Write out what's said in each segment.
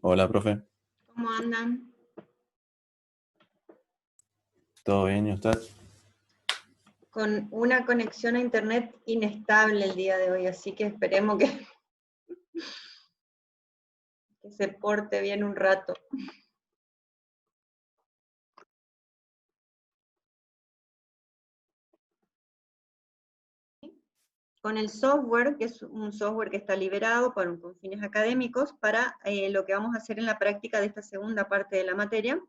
Hola, profe. ¿Cómo andan? ¿Todo bien y usted? Con una conexión a internet inestable el día de hoy, así que esperemos que se porte bien un rato. Con el software, que es un software que está liberado con fines académicos, para lo que vamos a hacer en la práctica de esta segunda parte de la materia,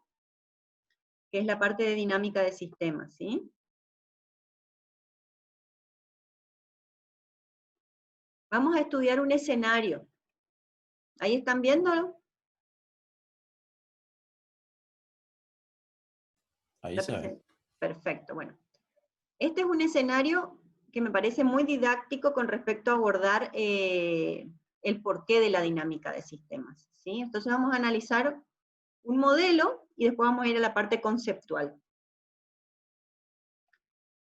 que es la parte de dinámica de sistemas, ¿sí? Vamos a estudiar un escenario. ¿Ahí están viéndolo? Ahí La se ve. Perfecto, bueno. Este es un escenario que me parece muy didáctico con respecto a abordar el porqué de la dinámica de sistemas, ¿sí? Entonces vamos a analizar un modelo y después vamos a ir a la parte conceptual.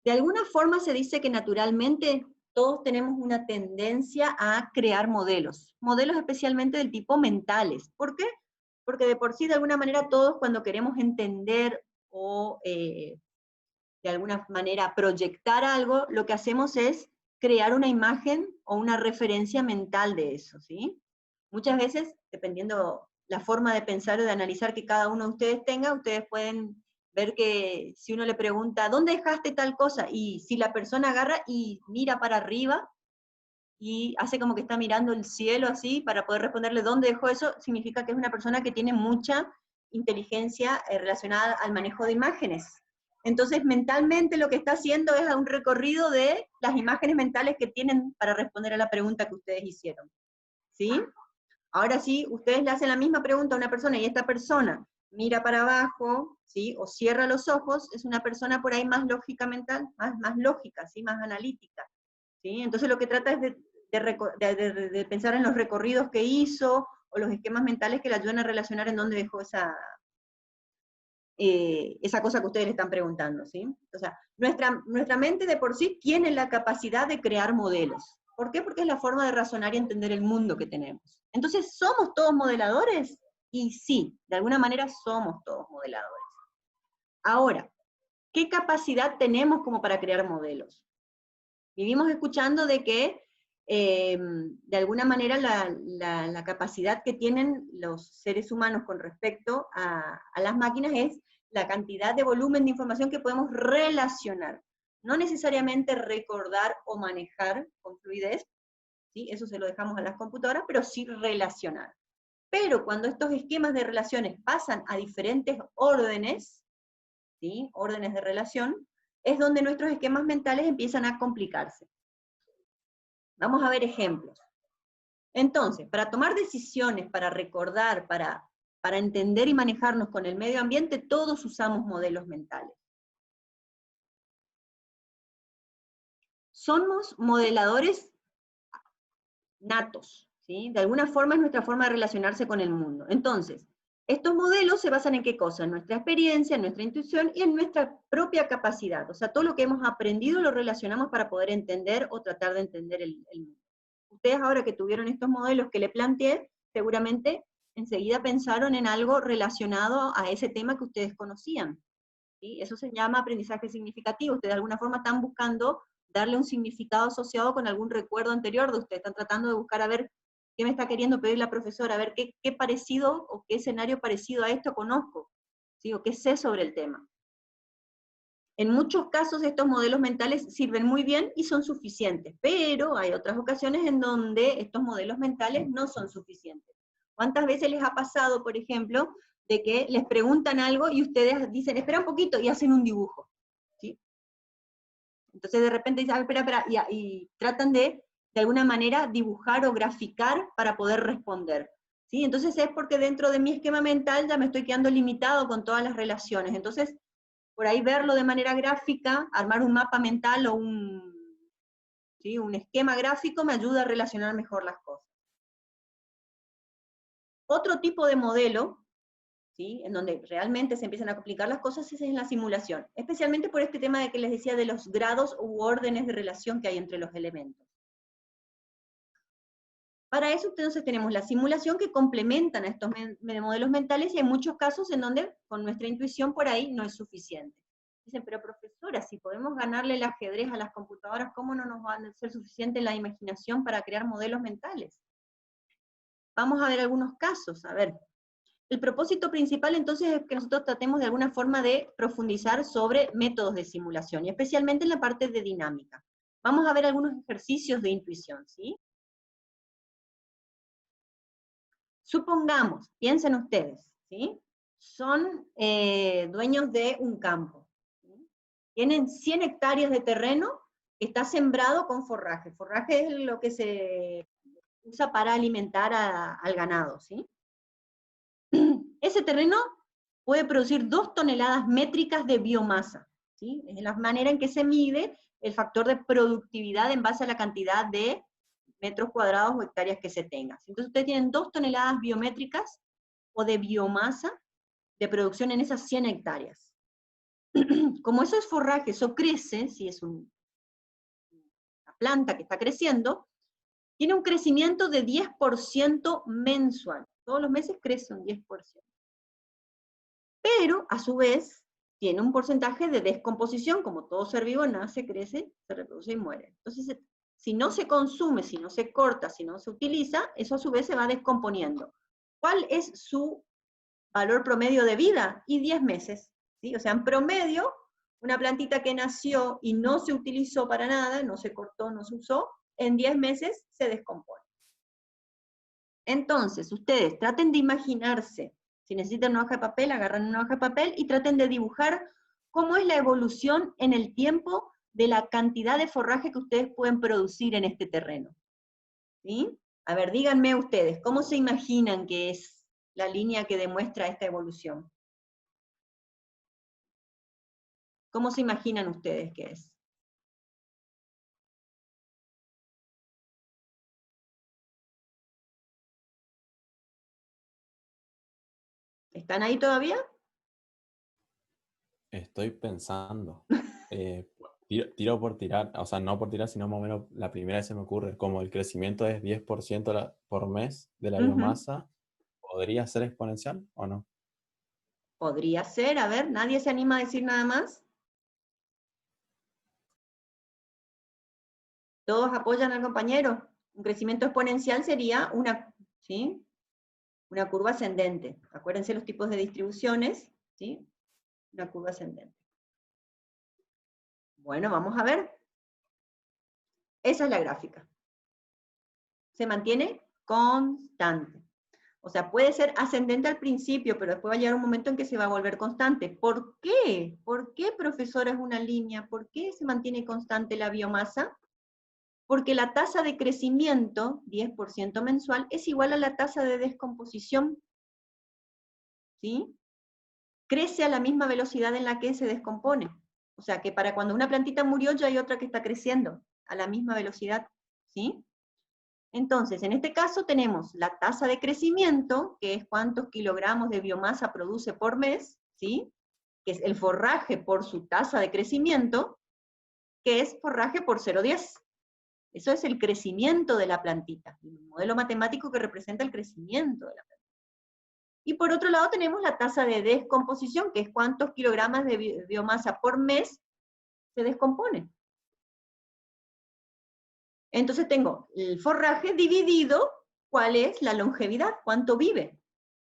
De alguna forma se dice que naturalmente todos tenemos una tendencia a crear modelos especialmente del tipo mentales. ¿Por qué? Porque de por sí, de alguna manera, todos cuando queremos entender o de alguna manera proyectar algo, lo que hacemos es crear una imagen o una referencia mental de eso, ¿sí? Muchas veces, dependiendo la forma de pensar o de analizar que cada uno de ustedes tenga, ustedes pueden ver que si uno le pregunta, ¿dónde dejaste tal cosa? Y si la persona agarra y mira para arriba y hace como que está mirando el cielo así para poder responderle dónde dejó eso, significa que es una persona que tiene mucha inteligencia relacionada al manejo de imágenes. Entonces, mentalmente lo que está haciendo es un recorrido de las imágenes mentales que tienen para responder a la pregunta que ustedes hicieron. ¿Sí? Ahora sí, ustedes le hacen la misma pregunta a una persona y esta persona mira para abajo, ¿sí? O cierra los ojos, es una persona por ahí más lógica mental, más lógica, ¿sí? Más analítica. ¿Sí? Entonces lo que trata es de pensar en los recorridos que hizo o los esquemas mentales que le ayudan a relacionar en dónde dejó esa cosa que ustedes le están preguntando, ¿sí? O sea, nuestra mente de por sí tiene la capacidad de crear modelos. ¿Por qué? Porque es la forma de razonar y entender el mundo que tenemos. Entonces, ¿somos todos modeladores? Y sí, de alguna manera somos todos modeladores. Ahora, ¿qué capacidad tenemos como para crear modelos? Vivimos escuchando de que de alguna manera la capacidad que tienen los seres humanos con respecto a las máquinas es la cantidad de volumen de información que podemos relacionar. No necesariamente recordar o manejar con fluidez, ¿sí? Eso se lo dejamos a las computadoras, pero sí relacionar. Pero cuando estos esquemas de relaciones pasan a diferentes órdenes, ¿sí? Órdenes de relación, es donde nuestros esquemas mentales empiezan a complicarse. Vamos a ver ejemplos. Entonces, para tomar decisiones, para recordar, para entender y manejarnos con el medio ambiente, todos usamos modelos mentales. Somos modeladores natos, ¿sí? De alguna forma es nuestra forma de relacionarse con el mundo. Entonces, estos modelos se basan en qué cosa? En nuestra experiencia, en nuestra intuición y en nuestra propia capacidad. O sea, todo lo que hemos aprendido lo relacionamos para poder entender o tratar de entender el mundo. Ustedes ahora que tuvieron estos modelos que le planteé, seguramente enseguida pensaron en algo relacionado a ese tema que ustedes conocían. ¿Sí? Eso se llama aprendizaje significativo. Ustedes de alguna forma están buscando darle un significado asociado con algún recuerdo anterior de ustedes. Están tratando de buscar a ver qué me está queriendo pedir la profesora, a ver qué parecido o qué escenario parecido a esto conozco, ¿sí? O qué sé sobre el tema. En muchos casos estos modelos mentales sirven muy bien y son suficientes, pero hay otras ocasiones en donde estos modelos mentales no son suficientes. ¿Cuántas veces les ha pasado, por ejemplo, de que les preguntan algo y ustedes dicen, espera un poquito, y hacen un dibujo? ¿Sí? Entonces de repente dicen, espera, y tratan de alguna manera, dibujar o graficar para poder responder. ¿Sí? Entonces es porque dentro de mi esquema mental ya me estoy quedando limitado con todas las relaciones. Entonces, por ahí verlo de manera gráfica, armar un mapa mental o ¿sí? Un esquema gráfico me ayuda a relacionar mejor las cosas. Otro tipo de modelo, ¿sí? En donde realmente se empiezan a complicar las cosas, es en la simulación, especialmente por este tema de que les decía de los grados u órdenes de relación que hay entre los elementos. Para eso entonces tenemos la simulación que complementan a estos modelos mentales, y hay muchos casos en donde con nuestra intuición por ahí no es suficiente. Dicen, pero profesora, si podemos ganarle el ajedrez a las computadoras, ¿cómo no nos va a ser suficiente la imaginación para crear modelos mentales? Vamos a ver algunos casos, a ver. El propósito principal entonces es que nosotros tratemos de alguna forma de profundizar sobre métodos de simulación, y especialmente en la parte de dinámica. Vamos a ver algunos ejercicios de intuición, ¿sí? Supongamos, piensen ustedes, ¿sí? Son dueños de un campo, ¿sí? Tienen 100 hectáreas de terreno que está sembrado con forraje. Forraje es lo que se usa para alimentar al ganado, ¿sí? Ese terreno puede producir 2 toneladas métricas de biomasa, ¿sí? Es la manera en que se mide el factor de productividad en base a la cantidad de metros cuadrados o hectáreas que se tenga. Entonces ustedes tienen 2 toneladas biométricas o de biomasa de producción en esas 100 hectáreas. Como eso es forraje, eso crece, si es una planta que está creciendo, tiene un crecimiento de 10% mensual. Todos los meses crece un 10%. Pero, a su vez, tiene un porcentaje de descomposición, como todo ser vivo nace, crece, se reproduce y muere. Entonces, si no se consume, si no se corta, si no se utiliza, eso a su vez se va descomponiendo. ¿Cuál es su valor promedio de vida? Y 10 meses, ¿sí? O sea, en promedio, una plantita que nació y no se utilizó para nada, no se cortó, no se usó, en 10 meses se descompone. Entonces, ustedes traten de imaginarse, si necesitan una hoja de papel, agarran una hoja de papel y traten de dibujar cómo es la evolución en el tiempo de la cantidad de forraje que ustedes pueden producir en este terreno. ¿Sí? A ver, díganme ustedes, ¿cómo se imaginan que es la línea que demuestra esta evolución? ¿Cómo se imaginan ustedes que es? ¿Están ahí todavía? Estoy pensando. Tiro por tirar, o sea, no por tirar, sino más o menos la primera vez se me ocurre, como el crecimiento es 10% por mes de la biomasa, ¿podría ser exponencial o no? Podría ser, a ver, ¿nadie se anima a decir nada más? ¿Todos apoyan al compañero? Un crecimiento exponencial sería una, ¿sí? Una curva ascendente. Acuérdense los tipos de distribuciones, ¿sí? Una curva ascendente. Bueno, vamos a ver. Esa es la gráfica. Se mantiene constante. O sea, puede ser ascendente al principio, pero después va a llegar un momento en que se va a volver constante. ¿Por qué? ¿Por qué, profesora, es una línea? ¿Por qué se mantiene constante la biomasa? Porque la tasa de crecimiento, 10% mensual, es igual a la tasa de descomposición, ¿sí? Crece a la misma velocidad en la que se descompone. O sea, que para cuando una plantita murió ya hay otra que está creciendo a la misma velocidad, ¿sí? Entonces, en este caso tenemos la tasa de crecimiento, que es cuántos kilogramos de biomasa produce por mes, ¿sí? Que es el forraje por su tasa de crecimiento, que es forraje por 0,10. Eso es el crecimiento de la plantita, un modelo matemático que representa el crecimiento de la plantita. Y por otro lado tenemos la tasa de descomposición, que es cuántos kilogramos de biomasa por mes se descompone. Entonces tengo el forraje dividido, ¿cuál es la longevidad? ¿Cuánto vive?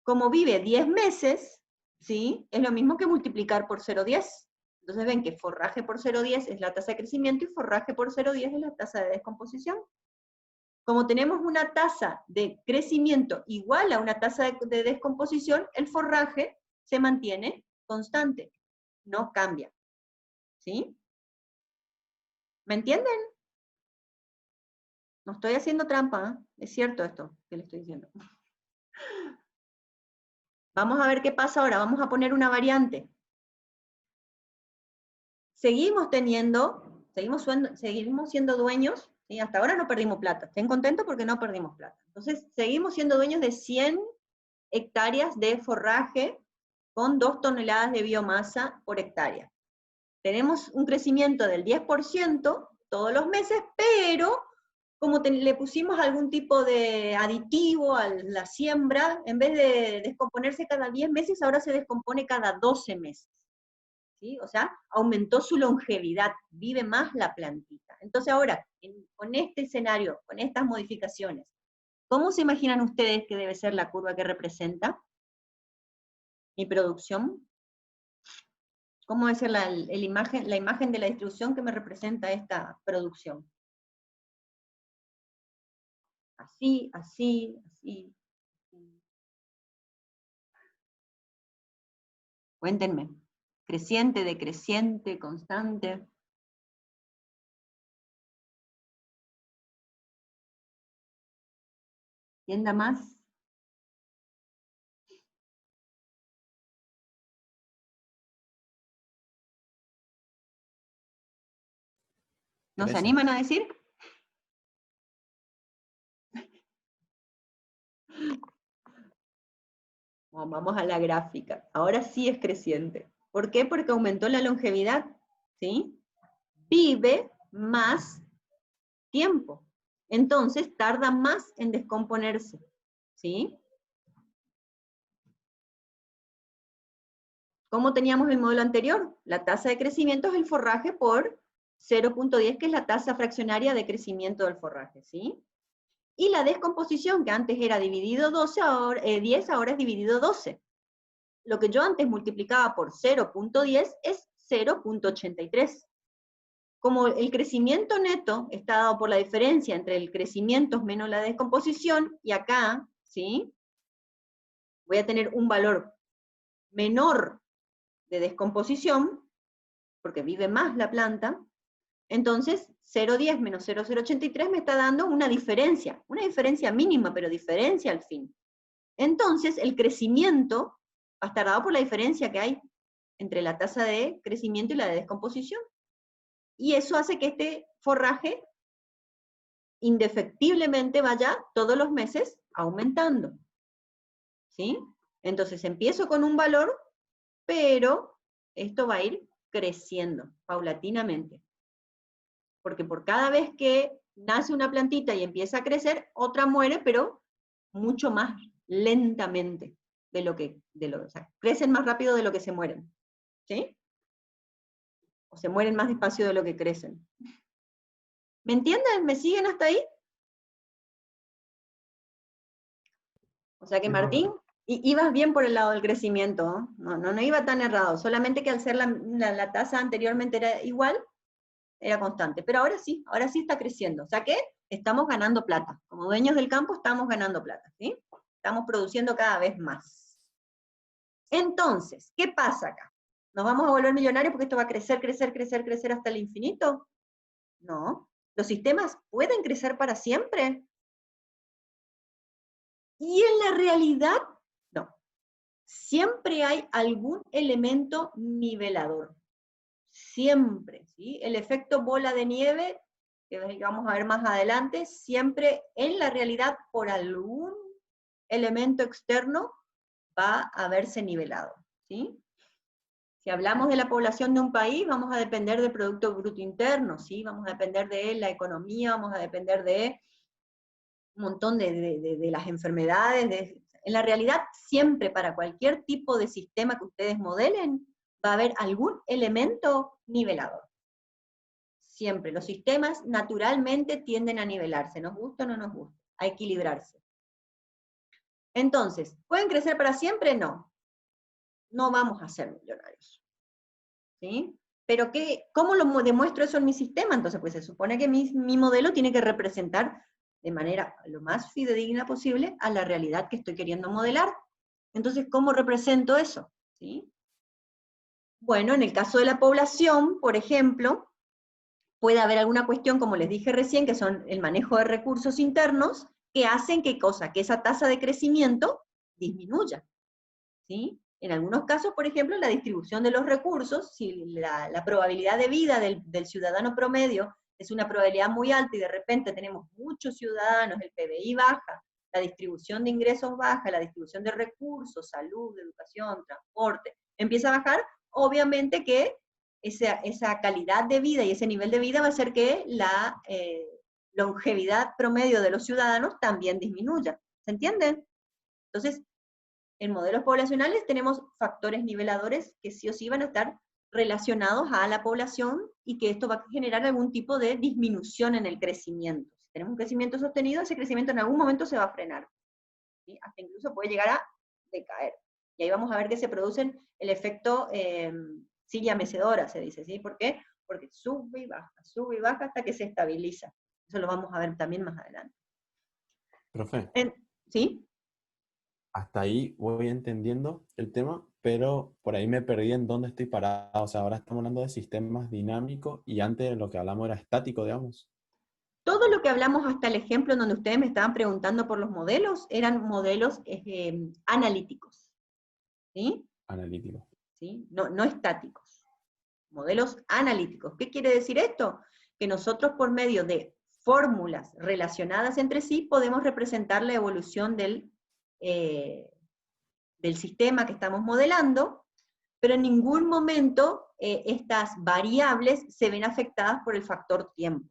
Como vive 10 meses, ¿sí? Es lo mismo que multiplicar por 0,10. Entonces ven que forraje por 0,10 es la tasa de crecimiento y forraje por 0,10 es la tasa de descomposición. Como tenemos una tasa de crecimiento igual a una tasa de descomposición, el forraje se mantiene constante, no cambia. ¿Sí? ¿Me entienden? No estoy haciendo trampa, ¿eh? Es cierto esto que le estoy diciendo. Vamos a ver qué pasa ahora, vamos a poner una variante. Seguimos siendo dueños, ¿sí? Hasta ahora no perdimos plata. Estén contentos porque no perdimos plata. Entonces, seguimos siendo dueños de 100 hectáreas de forraje con 2 toneladas de biomasa por hectárea. Tenemos un crecimiento del 10% todos los meses, pero como le pusimos algún tipo de aditivo a la siembra, en vez de descomponerse cada 10 meses, ahora se descompone cada 12 meses. ¿Sí? O sea, aumentó su longevidad, vive más la plantita. Entonces ahora, con este escenario, con estas modificaciones, ¿cómo se imaginan ustedes que debe ser la curva que representa mi producción? ¿Cómo debe ser la imagen de la distribución que me representa esta producción? Así, así, así. Cuéntenme. Creciente, decreciente, constante. ¿Quién da más? ¿No se Crece. animan a decir? Vamos a la gráfica. Ahora sí es creciente. ¿Por qué? Porque aumentó la longevidad, ¿sí? Vive más tiempo. Entonces tarda más en descomponerse, ¿sí? ¿Cómo teníamos el modelo anterior? La tasa de crecimiento es el forraje por 0.10, que es la tasa fraccionaria de crecimiento del forraje, ¿sí? Y la descomposición, que antes era dividido 12, ahora, 10, ahora es dividido 12. Lo que yo antes multiplicaba por 0.10 es 0.83. Como el crecimiento neto está dado por la diferencia entre el crecimiento menos la descomposición, y acá, ¿sí? Voy a tener un valor menor de descomposición, porque vive más la planta, entonces 0,10 menos 0,083 me está dando una diferencia mínima, pero diferencia al fin. Entonces el crecimiento va a estar dado por la diferencia que hay entre la tasa de crecimiento y la de descomposición. Y eso hace que este forraje indefectiblemente vaya todos los meses aumentando. ¿Sí? Entonces empiezo con un valor, pero esto va a ir creciendo paulatinamente. Porque por cada vez que nace una plantita y empieza a crecer, otra muere, pero mucho más lentamente o sea, crecen más rápido de lo que se mueren. ¿Sí? O se mueren más despacio de lo que crecen. ¿Me entienden? ¿Me siguen hasta ahí? O sea que Martín, ibas bien por el lado del crecimiento, ¿no? No iba tan errado, solamente que al ser la tasa anteriormente era igual, era constante, pero ahora sí está creciendo, o sea que estamos ganando plata, como dueños del campo estamos ganando plata, ¿sí? Estamos produciendo cada vez más. Entonces, ¿qué pasa acá? ¿Nos vamos a volver millonarios porque esto va a crecer, crecer, crecer, crecer hasta el infinito? No. ¿Los sistemas pueden crecer para siempre? Y en la realidad, no. Siempre hay algún elemento nivelador. Siempre, ¿sí? El efecto bola de nieve, que vamos a ver más adelante, siempre en la realidad por algún elemento externo va a verse nivelado, ¿sí? Si hablamos de la población de un país, vamos a depender del Producto Bruto Interno, ¿sí? Vamos a depender de la economía, vamos a depender de un montón de las enfermedades. En la realidad, siempre para cualquier tipo de sistema que ustedes modelen, va a haber algún elemento nivelador. Siempre. Los sistemas naturalmente tienden a nivelarse, nos gusta o no nos gusta, a equilibrarse. Entonces, ¿pueden crecer para siempre? No. No vamos a ser millonarios. ¿Sí? Pero ¿cómo lo demuestro eso en mi sistema? Entonces, pues se supone que mi modelo tiene que representar de manera lo más fidedigna posible a la realidad que estoy queriendo modelar. Entonces, ¿cómo represento eso? ¿Sí? Bueno, en el caso de la población, por ejemplo, puede haber alguna cuestión, como les dije recién, que son el manejo de recursos internos, que hacen que esa tasa de crecimiento disminuya. ¿Sí? En algunos casos, por ejemplo, la distribución de los recursos, si la probabilidad de vida del ciudadano promedio es una probabilidad muy alta y de repente tenemos muchos ciudadanos, el PBI baja, la distribución de ingresos baja, la distribución de recursos, salud, educación, transporte, empieza a bajar, obviamente que esa calidad de vida y ese nivel de vida va a hacer que longevidad promedio de los ciudadanos también disminuya. ¿Se entiende? Entonces, en modelos poblacionales tenemos factores niveladores que sí o sí van a estar relacionados a la población y que esto va a generar algún tipo de disminución en el crecimiento. Si tenemos un crecimiento sostenido, ese crecimiento en algún momento se va a frenar, ¿sí? Hasta incluso puede llegar a decaer. Y ahí vamos a ver que se produce el efecto silla mecedora, se dice, ¿sí? ¿Por qué? Porque sube y baja hasta que se estabiliza. Eso lo vamos a ver también más adelante. Profe, ¿Sí? hasta ahí voy entendiendo el tema, pero por ahí me perdí en dónde estoy parado. O sea, ahora estamos hablando de sistemas dinámicos y antes lo que hablamos era estático, digamos. Todo lo que hablamos hasta el ejemplo en donde ustedes me estaban preguntando por los modelos, eran modelos analíticos, ¿sí? Analítico. ¿Sí? No estáticos, modelos analíticos. ¿Qué quiere decir esto? Que nosotros por medio de fórmulas relacionadas entre sí podemos representar la evolución del sistema que estamos modelando, pero en ningún momento estas variables se ven afectadas por el factor tiempo,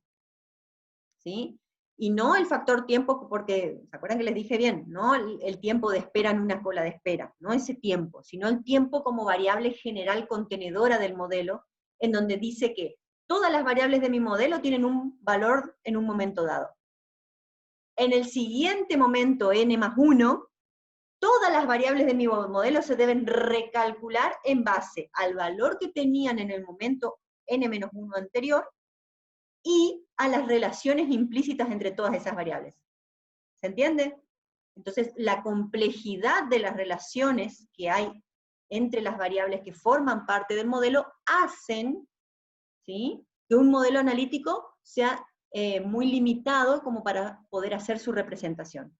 ¿sí? Y no el factor tiempo, porque, ¿se acuerdan que les dije bien? No el tiempo de espera en una cola de espera, no ese tiempo, sino el tiempo como variable general contenedora del modelo, en donde dice que todas las variables de mi modelo tienen un valor en un momento dado. En el siguiente momento, n+1, todas las variables de mi modelo se deben recalcular en base al valor que tenían en el momento n-1 anterior, y a las relaciones implícitas entre todas esas variables. ¿Se entiende? Entonces, la complejidad de las relaciones que hay entre las variables que forman parte del modelo hacen, ¿sí?, que un modelo analítico sea muy limitado como para poder hacer su representación.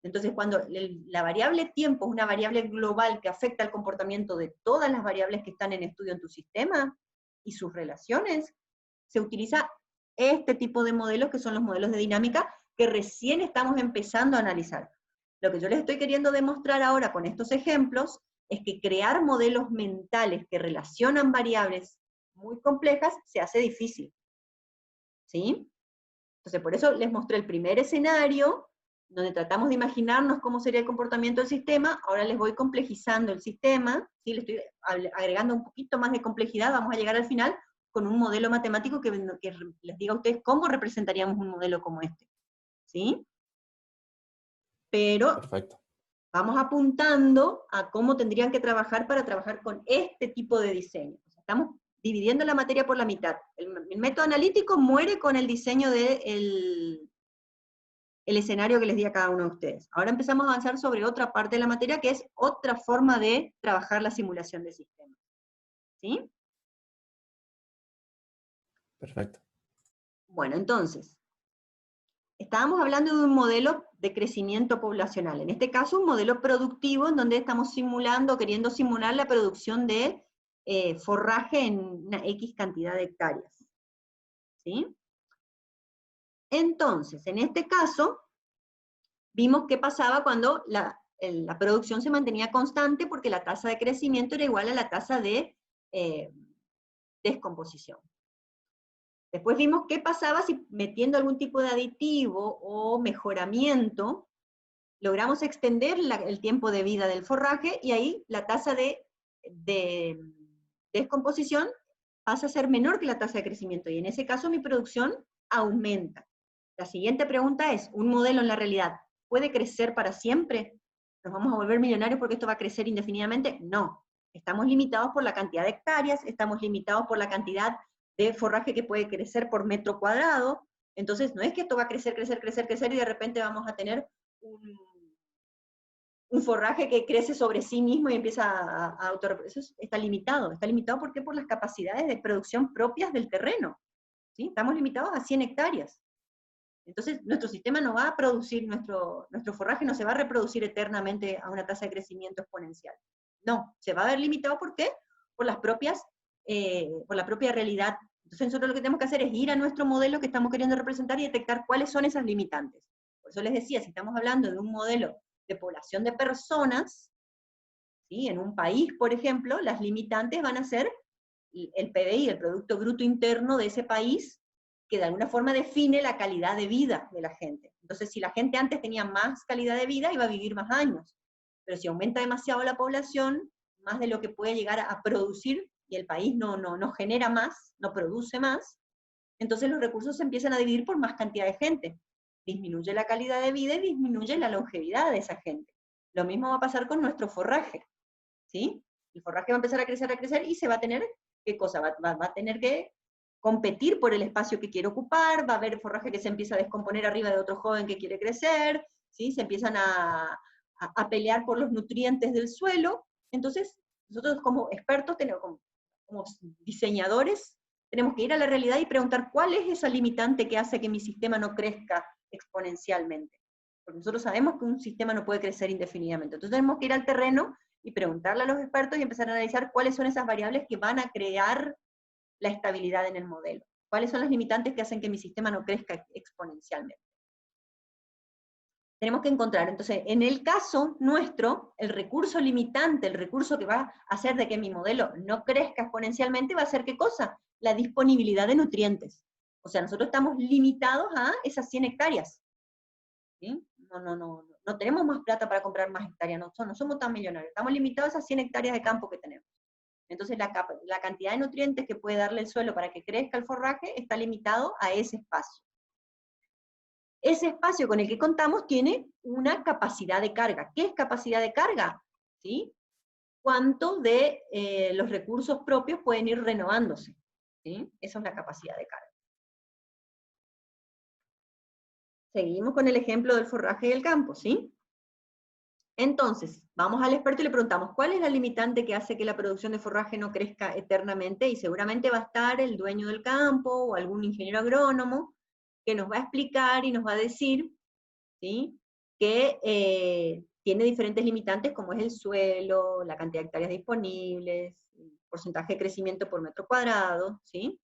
Entonces, cuando la variable tiempo es una variable global que afecta el comportamiento de todas las variables que están en estudio en tu sistema y sus relaciones, se utiliza este tipo de modelos que son los modelos de dinámica que recién estamos empezando a analizar. Lo que yo les estoy queriendo demostrar ahora con estos ejemplos es que crear modelos mentales que relacionan variables muy complejas se hace difícil, ¿sí? Entonces, por eso les mostré el primer escenario, donde tratamos de imaginarnos cómo sería el comportamiento del sistema. Ahora les voy complejizando el sistema, ¿sí? Le estoy agregando un poquito más de complejidad, vamos a llegar al final con un modelo matemático que les diga a ustedes cómo representaríamos un modelo como este, ¿sí? Pero Perfecto. vamos apuntando a cómo tendrían que trabajar para trabajar con este tipo de diseño. O sea, estamos dividiendo la materia por la mitad. El método analítico muere con el diseño del escenario que les di a cada uno de ustedes. Ahora empezamos a avanzar sobre otra parte de la materia, que es otra forma de trabajar la simulación de sistemas. ¿Sí? Perfecto. Bueno, entonces, estábamos hablando de un modelo de crecimiento poblacional, en este caso un modelo productivo en donde estamos simulando, queriendo simular la producción de forraje en una X cantidad de hectáreas. ¿Sí? Entonces, en este caso, vimos qué pasaba cuando la producción se mantenía constante porque la tasa de crecimiento era igual a la tasa de descomposición. Después vimos qué pasaba si metiendo algún tipo de aditivo o mejoramiento logramos extender el tiempo de vida del forraje y ahí la tasa de descomposición pasa a ser menor que la tasa de crecimiento y en ese caso mi producción aumenta. La siguiente pregunta es, ¿un modelo en la realidad puede crecer para siempre? ¿Nos vamos a volver millonarios porque esto va a crecer indefinidamente? No. Estamos limitados por la cantidad de hectáreas, estamos limitados por la cantidad de forraje que puede crecer por metro cuadrado. Entonces, no es que esto va a crecer, crecer, crecer, crecer y de repente vamos a tener un forraje que crece sobre sí mismo y empieza a autorreproducir. Eso está limitado. Está limitado ¿por qué? Por las capacidades de producción propias del terreno. ¿Sí? Estamos limitados a 100 hectáreas. Entonces, nuestro sistema no va a producir, nuestro forraje no se va a reproducir eternamente a una tasa de crecimiento exponencial. No, se va a ver limitado, ¿por qué? Por la propia realidad. Entonces, nosotros lo que tenemos que hacer es ir a nuestro modelo que estamos queriendo representar y detectar cuáles son esas limitantes. Por eso les decía, si estamos hablando de un modelo de población de personas, ¿sí? En un país, por ejemplo, las limitantes van a ser el PBI, el Producto Bruto Interno de ese país, que de alguna forma define la calidad de vida de la gente. Entonces, si la gente antes tenía más calidad de vida, iba a vivir más años. Pero si aumenta demasiado la población, más de lo que puede llegar a producir, y el país no genera más, no produce más, entonces los recursos se empiezan a dividir por más cantidad de gente. Disminuye la calidad de vida y disminuye la longevidad de esa gente. Lo mismo va a pasar con nuestro forraje, ¿sí? El forraje va a empezar a crecer y se va a tener, ¿qué cosa? Va a tener que competir por el espacio que quiere ocupar, va a haber forraje que se empieza a descomponer arriba de otro joven que quiere crecer, ¿sí? Se empiezan a pelear por los nutrientes del suelo. Entonces, nosotros como expertos, como diseñadores, tenemos que ir a la realidad y preguntar cuál es esa limitante que hace que mi sistema no crezca exponencialmente. Porque nosotros sabemos que un sistema no puede crecer indefinidamente. Entonces tenemos que ir al terreno y preguntarle a los expertos y empezar a analizar cuáles son esas variables que van a crear la estabilidad en el modelo. ¿Cuáles son las limitantes que hacen que mi sistema no crezca exponencialmente? Tenemos que encontrar, entonces, en el caso nuestro, el recurso limitante, el recurso que va a hacer de que mi modelo no crezca exponencialmente, va a ser ¿qué cosa? La disponibilidad de nutrientes. O sea, nosotros estamos limitados a esas 100 hectáreas. ¿Sí? No tenemos más plata para comprar más hectáreas, no somos tan millonarios, estamos limitados a esas 100 hectáreas de campo que tenemos. Entonces la cantidad de nutrientes que puede darle el suelo para que crezca el forraje está limitado a ese espacio. Ese espacio con el que contamos tiene una capacidad de carga. ¿Qué es capacidad de carga? ¿Sí? ¿Cuánto de los recursos propios pueden ir renovándose? ¿Sí? Esa es la capacidad de carga. Seguimos con el ejemplo del forraje del campo, ¿sí? Entonces, vamos al experto y le preguntamos, ¿cuál es la limitante que hace que la producción de forraje no crezca eternamente? Y seguramente va a estar el dueño del campo o algún ingeniero agrónomo que nos va a explicar y nos va a decir, ¿sí?, que tiene diferentes limitantes como es el suelo, la cantidad de hectáreas disponibles, el porcentaje de crecimiento por metro cuadrado, ¿sí?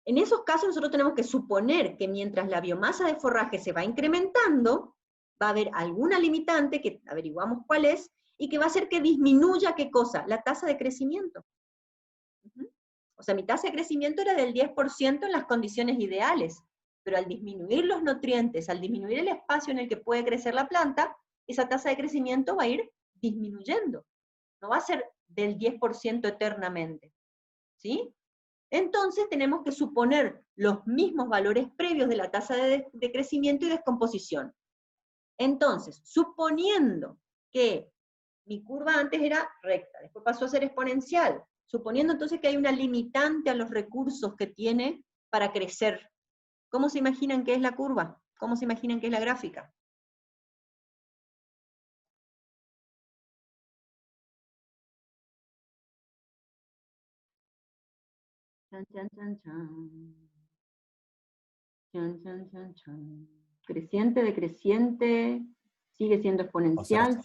En esos casos nosotros tenemos que suponer que mientras la biomasa de forraje se va incrementando, va a haber alguna limitante, que averiguamos cuál es, y que va a hacer que disminuya, ¿qué cosa? La tasa de crecimiento. O sea, mi tasa de crecimiento era del 10% en las condiciones ideales, pero al disminuir los nutrientes, al disminuir el espacio en el que puede crecer la planta, esa tasa de crecimiento va a ir disminuyendo. No va a ser del 10% eternamente, ¿sí? Entonces tenemos que suponer los mismos valores previos de la tasa de crecimiento y descomposición. Entonces, suponiendo que mi curva antes era recta, después pasó a ser exponencial, suponiendo entonces que hay una limitante a los recursos que tiene para crecer, ¿cómo se imaginan que es la curva? ¿Cómo se imaginan que es la gráfica? Chan, chan, chan, chan. Chan, chan, chan, chan. Creciente, decreciente, sigue siendo O sea, exponencial.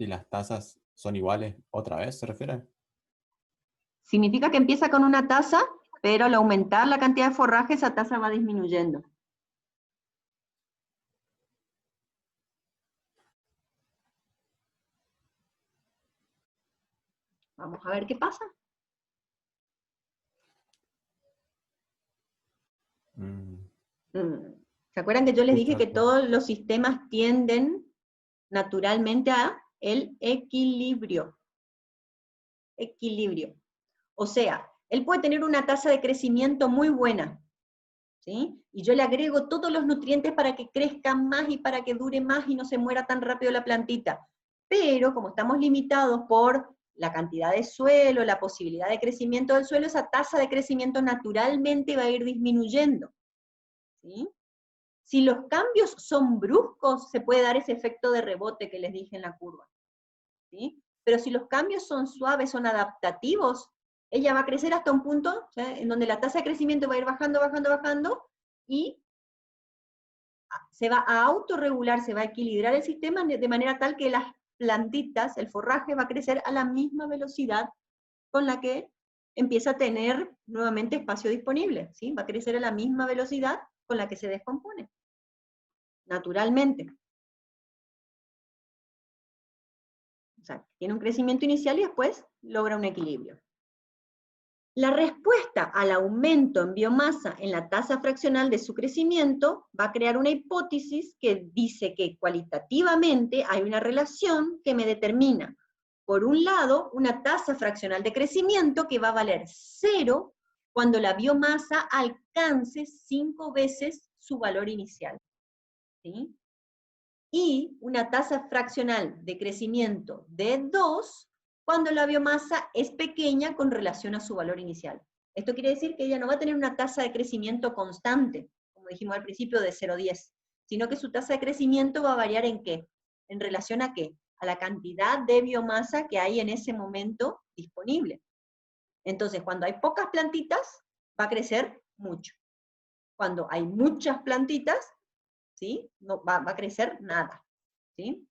si las tasas son iguales, ¿otra vez se refiere? Significa que empieza con una tasa, pero al aumentar la cantidad de forraje, esa tasa va disminuyendo. Vamos a ver qué pasa. ¿Se acuerdan que yo les dije que todos los sistemas tienden naturalmente a el equilibrio? Equilibrio. O sea, él puede tener una tasa de crecimiento muy buena, ¿sí? Y yo le agrego todos los nutrientes para que crezca más y para que dure más y no se muera tan rápido la plantita. Pero como estamos limitados por la cantidad de suelo, la posibilidad de crecimiento del suelo, esa tasa de crecimiento naturalmente va a ir disminuyendo, ¿sí? Si los cambios son bruscos, se puede dar ese efecto de rebote que les dije en la curva, ¿sí? Pero si los cambios son suaves, son adaptativos, ella va a crecer hasta un punto, ¿sí?, en donde la tasa de crecimiento va a ir bajando, bajando, bajando, y se va a autorregular, se va a equilibrar el sistema de manera tal que las plantitas, el forraje va a crecer a la misma velocidad con la que empieza a tener nuevamente espacio disponible, ¿sí? Va a crecer a la misma velocidad con la que se descompone, naturalmente. O sea, tiene un crecimiento inicial y después logra un equilibrio. La respuesta al aumento en biomasa en la tasa fraccional de su crecimiento va a crear una hipótesis que dice que cualitativamente hay una relación que me determina, por un lado, una tasa fraccional de crecimiento que va a valer 0 cuando la biomasa alcance 5 veces su valor inicial, ¿sí? Y una tasa fraccional de crecimiento de 2 cuando la biomasa es pequeña con relación a su valor inicial. Esto quiere decir que ella no va a tener una tasa de crecimiento constante, como dijimos al principio, de 0 a 10, sino que su tasa de crecimiento va a variar ¿en qué? ¿En relación a qué? A la cantidad de biomasa que hay en ese momento disponible. Entonces, cuando hay pocas plantitas, va a crecer mucho. Cuando hay muchas plantitas, ¿sí? No va a crecer nada, ¿sí?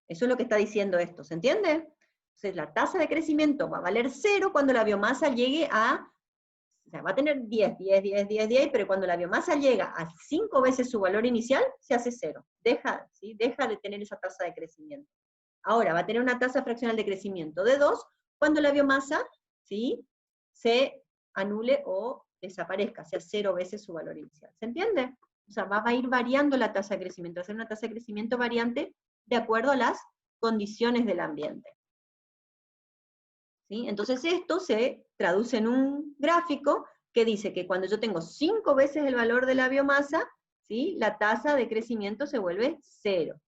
Eso es lo que está diciendo esto, ¿se entiende? Entonces la tasa de crecimiento va a valer 0 cuando la biomasa llegue a, o sea, va a tener 10, 10, 10, 10, 10, pero cuando la biomasa llega a 5 veces su valor inicial, se hace 0. Deja, ¿sí? Deja de tener esa tasa de crecimiento. Ahora, va a tener una tasa fraccional de crecimiento de 2 cuando la biomasa, ¿sí? Se anule o desaparezca, sea 0 veces su valor inicial. ¿Se entiende? O sea, va a ir variando la tasa de crecimiento, va a ser una tasa de crecimiento variante de acuerdo a las condiciones del ambiente. ¿Sí? Entonces esto se traduce en un gráfico que dice que cuando yo tengo 5 veces el valor de la biomasa, ¿sí? La tasa de crecimiento se vuelve 0.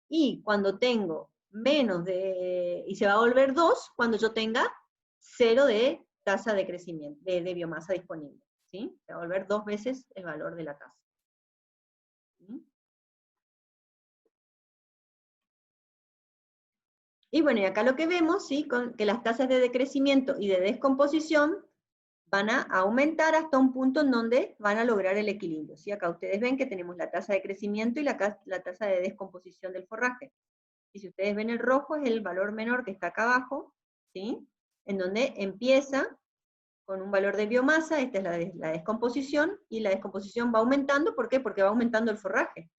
Y cuando tengo menos de, y se va a volver 2 cuando yo tenga 0 de tasa de crecimiento, de biomasa disponible, ¿sí? Se va a volver 2 veces el valor de la tasa. ¿Sí? Y bueno, y acá lo que vemos, ¿sí? Que las tasas de decrecimiento y de descomposición van a aumentar hasta un punto en donde van a lograr el equilibrio, ¿sí? Acá ustedes ven que tenemos la tasa de crecimiento y la tasa de descomposición del forraje. Y si ustedes ven el rojo es el valor menor que está acá abajo, ¿sí? En donde empieza con un valor de biomasa, esta es la descomposición, y la descomposición va aumentando, ¿por qué? Porque va aumentando el forraje,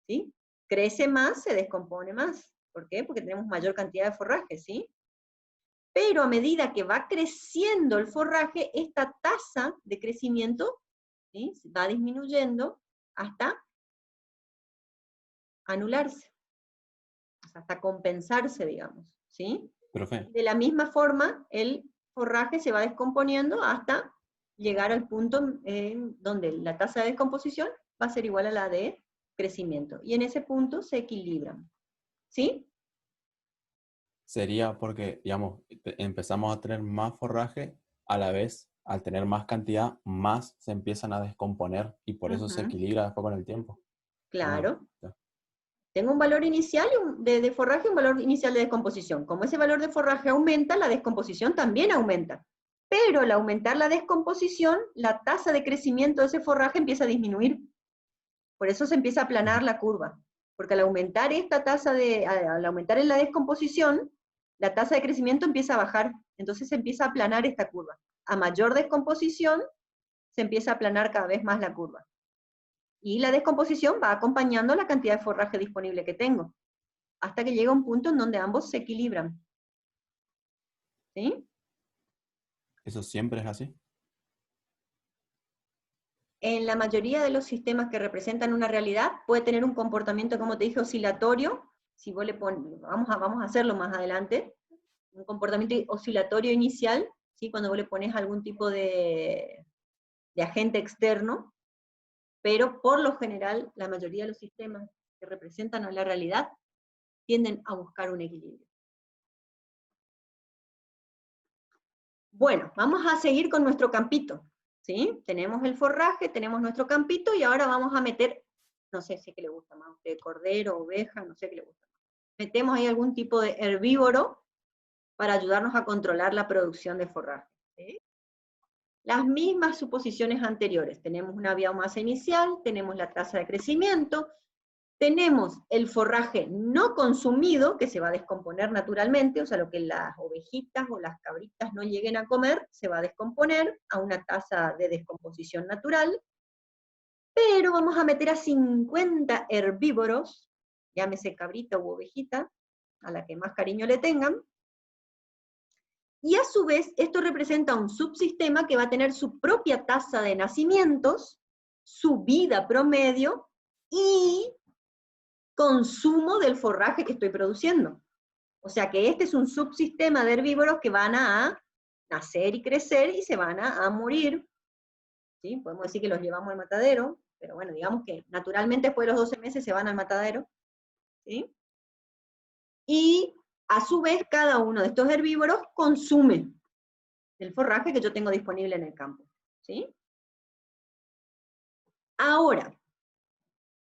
¿sí? Crece más, se descompone más. ¿Por qué? Porque tenemos mayor cantidad de forraje, ¿sí? Pero a medida que va creciendo el forraje, esta tasa de crecimiento, ¿sí? Va disminuyendo hasta anularse, hasta compensarse, digamos, ¿sí? Profe, De la misma forma, el forraje se va descomponiendo hasta llegar al punto donde la tasa de descomposición va a ser igual a la de crecimiento. Y en ese punto se equilibran, ¿sí? sería porque, digamos, empezamos a tener más forraje, a la vez, al tener más cantidad, más se empiezan a descomponer y por eso se Ujú, equilibra después con el tiempo. Ah, claro. ya. Tengo un valor inicial de forraje y un valor inicial de descomposición. Como ese valor de forraje aumenta, la descomposición también aumenta. Pero al aumentar la descomposición, la tasa de crecimiento de ese forraje empieza a disminuir. Por eso se empieza a aplanar Ujú. la curva. Porque al aumentar esta tasa al aumentar en la descomposición, la tasa de crecimiento empieza a bajar. Entonces se empieza a aplanar esta curva. A mayor descomposición, se empieza a aplanar cada vez más la curva. Y la descomposición va acompañando la cantidad de forraje disponible que tengo, hasta que llega un punto en donde ambos se equilibran. ¿Sí? ¿Eso siempre es así? En la mayoría de los sistemas que representan una realidad, puede tener un comportamiento, como te dije, oscilatorio. Si vos le pones, vamos a hacerlo más adelante, un comportamiento oscilatorio inicial, ¿sí? Cuando vos le pones algún tipo de agente externo, pero por lo general, la mayoría de los sistemas que representan a la realidad tienden a buscar un equilibrio. Bueno, vamos a seguir con nuestro campito, ¿sí? Tenemos el forraje, tenemos nuestro campito, y ahora vamos a meter, no sé si que le gusta más a usted, cordero, oveja, no sé qué le gusta más. Metemos ahí algún tipo de herbívoro para ayudarnos a controlar la producción de forraje, ¿sí? Las mismas suposiciones anteriores, tenemos una biomasa inicial, tenemos la tasa de crecimiento, tenemos el forraje no consumido, que se va a descomponer naturalmente, o sea, lo que las ovejitas o las cabritas no lleguen a comer, se va a descomponer a una tasa de descomposición natural, pero vamos a meter a 50 herbívoros, llámese cabrita u ovejita, a la que más cariño le tengan, Y a su vez, esto representa un subsistema que va a tener su propia tasa de nacimientos, su vida promedio y consumo del forraje que estoy produciendo. O sea que este es un subsistema de herbívoros que van a nacer y crecer y se van a morir. ¿Sí? Podemos decir que los llevamos al matadero, pero bueno, digamos que naturalmente después de los 12 meses se van al matadero. ¿Sí? Y a su vez cada uno de estos herbívoros consume el forraje que yo tengo disponible en el campo. ¿Sí? Ahora,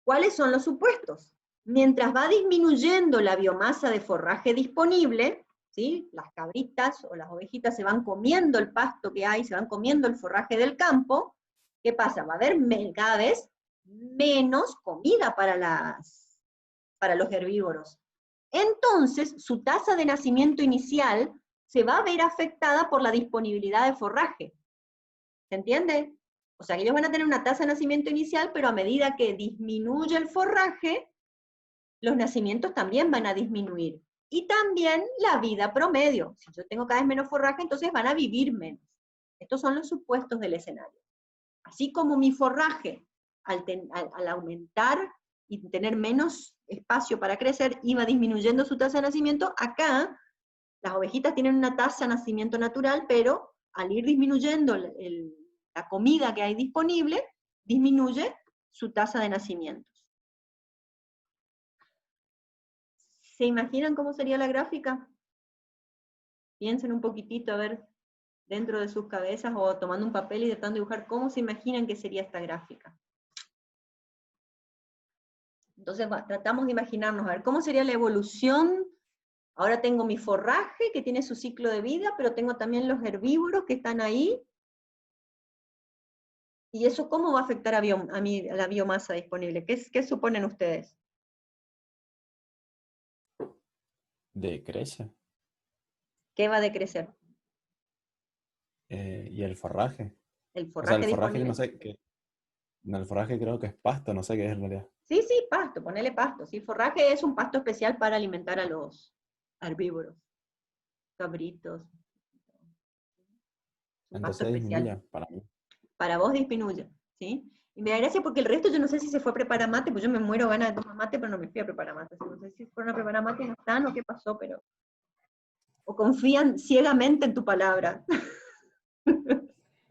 ¿cuáles son los supuestos? Mientras va disminuyendo la biomasa de forraje disponible, ¿sí? Las cabritas o las ovejitas se van comiendo el pasto que hay, se van comiendo el forraje del campo, ¿qué pasa? Va a haber cada vez menos comida para los herbívoros. Entonces, su tasa de nacimiento inicial se va a ver afectada por la disponibilidad de forraje. ¿Se entiende? O sea, que ellos van a tener una tasa de nacimiento inicial, pero a medida que disminuye el forraje, los nacimientos también van a disminuir. Y también la vida promedio. Si yo tengo cada vez menos forraje, entonces van a vivir menos. Estos son los supuestos del escenario. Así como mi forraje, al aumentar y tener menos espacio para crecer, iba disminuyendo su tasa de nacimiento, acá las ovejitas tienen una tasa de nacimiento natural, pero al ir disminuyendo la comida que hay disponible, disminuye su tasa de nacimientos. ¿Se imaginan cómo sería la gráfica? Piensen un poquitito, a ver, dentro de sus cabezas, o tomando un papel y tratando de dibujar cómo se imaginan que sería esta gráfica. Entonces, tratamos de imaginarnos, a ver, ¿cómo sería la evolución? Ahora tengo mi forraje, que tiene su ciclo de vida, pero tengo también los herbívoros que están ahí. ¿Y eso cómo va a afectar a la biomasa disponible? ¿Qué suponen ustedes? Decrece. ¿Qué va a decrecer? Y el forraje. El O sea, forraje el forraje disponible. no sé qué. No, el forraje creo que es pasto, no sé qué es en realidad. Sí, sí, pasto, ponele pasto. Sí, forraje es un pasto especial para alimentar a los herbívoros, cabritos. Es un pasto Entonces especial. disminuye para mí. Para vos disminuye, ¿sí? Y me da gracia porque el resto yo no sé si se fue a preparar mate, pues yo me muero ganas de tomar mate, pero no me fui a preparar mate. No sé si fueron a preparar mate y no están o qué pasó, pero... O confían ciegamente en tu palabra.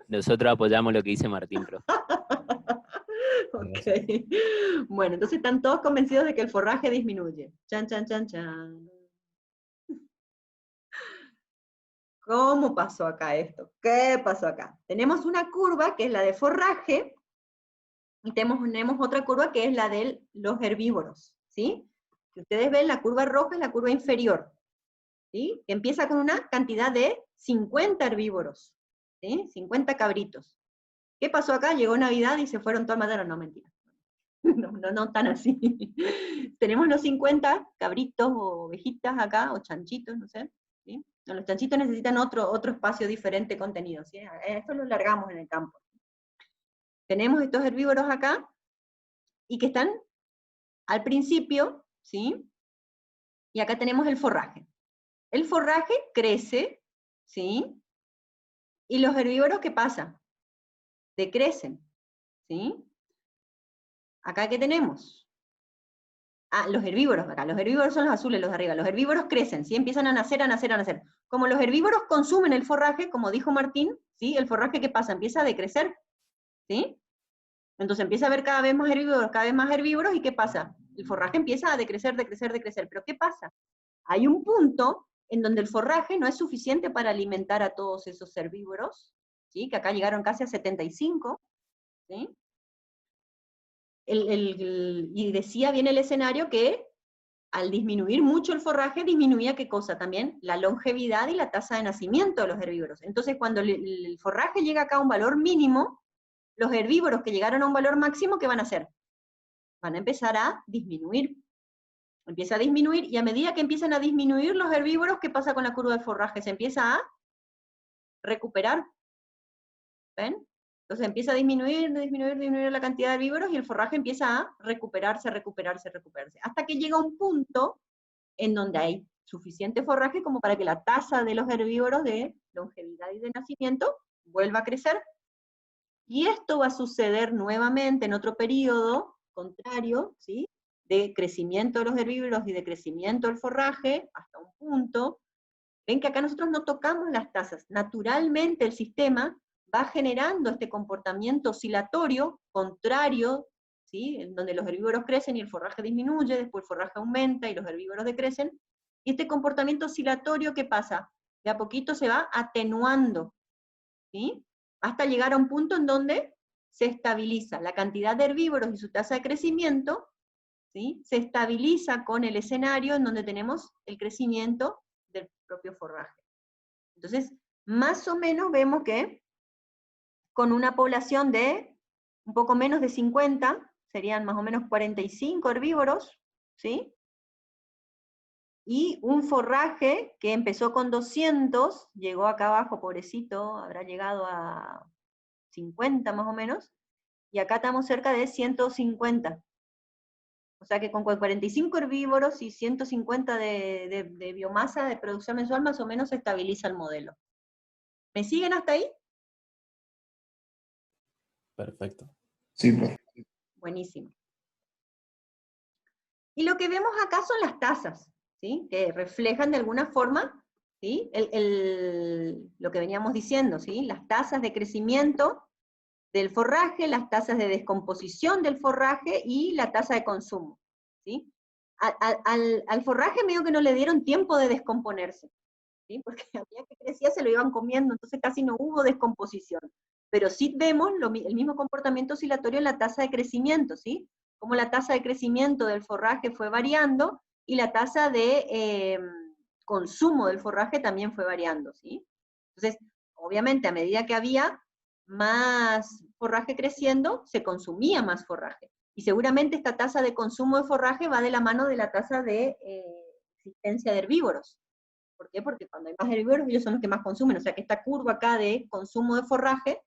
Nosotros apoyamos lo que dice Martín, profe. Ok. Bueno, entonces están todos convencidos de que el forraje disminuye. Chan, chan, chan, chan. ¿Cómo pasó acá esto? ¿Qué pasó acá? Tenemos una curva que es la de forraje, y tenemos otra curva que es la de los herbívoros, ¿sí? Si ustedes ven, la curva roja es la curva inferior, ¿sí? Que empieza con una cantidad de 50 herbívoros, ¿sí? 50 cabritos. ¿Qué pasó acá? Llegó Navidad y se fueron todos a matar, no, mentira. No tan así. Tenemos los 50 cabritos o ovejitas acá, o chanchitos, no sé, ¿sí? No, los chanchitos necesitan otro espacio diferente de contenido, ¿sí? Esto lo largamos en el campo. Tenemos estos herbívoros acá, y que están al principio, ¿sí? Y acá tenemos el forraje. El forraje crece, ¿sí? Y los herbívoros, ¿qué pasa? Decrecen, ¿sí? Acá, ¿qué tenemos? Ah, los herbívoros acá. Los herbívoros son los azules, los de arriba. Los herbívoros crecen, ¿sí? Empiezan a nacer, a nacer, a nacer. Como los herbívoros consumen el forraje, como dijo Martín, ¿sí? El forraje, ¿qué pasa? Empieza a decrecer, ¿sí? Entonces empieza a haber cada vez más herbívoros, ¿y qué pasa? El forraje empieza a decrecer, decrecer, decrecer. ¿Pero qué pasa? Hay un punto en donde el forraje no es suficiente para alimentar a todos esos herbívoros, ¿sí? Que acá llegaron casi a 75, ¿sí? Y decía bien el escenario que al disminuir mucho el forraje, disminuía ¿qué cosa? También la longevidad y la tasa de nacimiento de los herbívoros. Entonces, cuando el forraje llega acá a un valor mínimo, los herbívoros que llegaron a un valor máximo, ¿qué van a hacer? Van a empezar a disminuir. Empieza a disminuir, y a medida que empiezan a disminuir los herbívoros, ¿qué pasa con la curva de forraje? Se empieza a recuperar. ¿Ven? Entonces empieza a disminuir, disminuir, disminuir la cantidad de herbívoros, y el forraje empieza a recuperarse, recuperarse, recuperarse. Hasta que llega un punto en donde hay suficiente forraje como para que la tasa de los herbívoros de longevidad y de nacimiento vuelva a crecer. Y esto va a suceder nuevamente en otro periodo contrario, ¿sí?, de crecimiento de los herbívoros y de crecimiento del forraje, hasta un punto. Ven que acá nosotros no tocamos las tasas. Naturalmente el sistema va generando este comportamiento oscilatorio, contrario, ¿sí?, en donde los herbívoros crecen y el forraje disminuye, después el forraje aumenta y los herbívoros decrecen. Y este comportamiento oscilatorio, ¿qué pasa? De a poquito se va atenuando, ¿sí?, hasta llegar a un punto en donde se estabiliza la cantidad de herbívoros y su tasa de crecimiento, ¿sí?, se estabiliza con el escenario en donde tenemos el crecimiento del propio forraje. Entonces, más o menos vemos que con una población de un poco menos de 50, serían más o menos 45 herbívoros, ¿sí?, y un forraje que empezó con 200, llegó acá abajo, pobrecito, habrá llegado a 50 más o menos, y acá estamos cerca de 150. O sea que con 45 herbívoros y 150 de biomasa de producción mensual, más o menos se estabiliza el modelo. ¿Me siguen hasta ahí? Perfecto. Sí, profe. Buenísimo. Y lo que vemos acá son las tasas, ¿sí?, que reflejan de alguna forma, ¿sí?, lo que veníamos diciendo, ¿sí?, las tasas de crecimiento del forraje, las tasas de descomposición del forraje y la tasa de consumo, ¿sí? Al forraje medio que no le dieron tiempo de descomponerse, ¿sí?, porque a medida que crecía se lo iban comiendo, entonces casi no hubo descomposición. Pero sí vemos el mismo comportamiento oscilatorio en la tasa de crecimiento, ¿sí?, como la tasa de crecimiento del forraje fue variando y la tasa de consumo del forraje también fue variando, ¿sí? Entonces, obviamente, a medida que había más forraje creciendo, se consumía más forraje. Y seguramente esta tasa de consumo de forraje va de la mano de la tasa de existencia de herbívoros. ¿Por qué? Porque cuando hay más herbívoros, ellos son los que más consumen. O sea que esta curva acá de consumo de forraje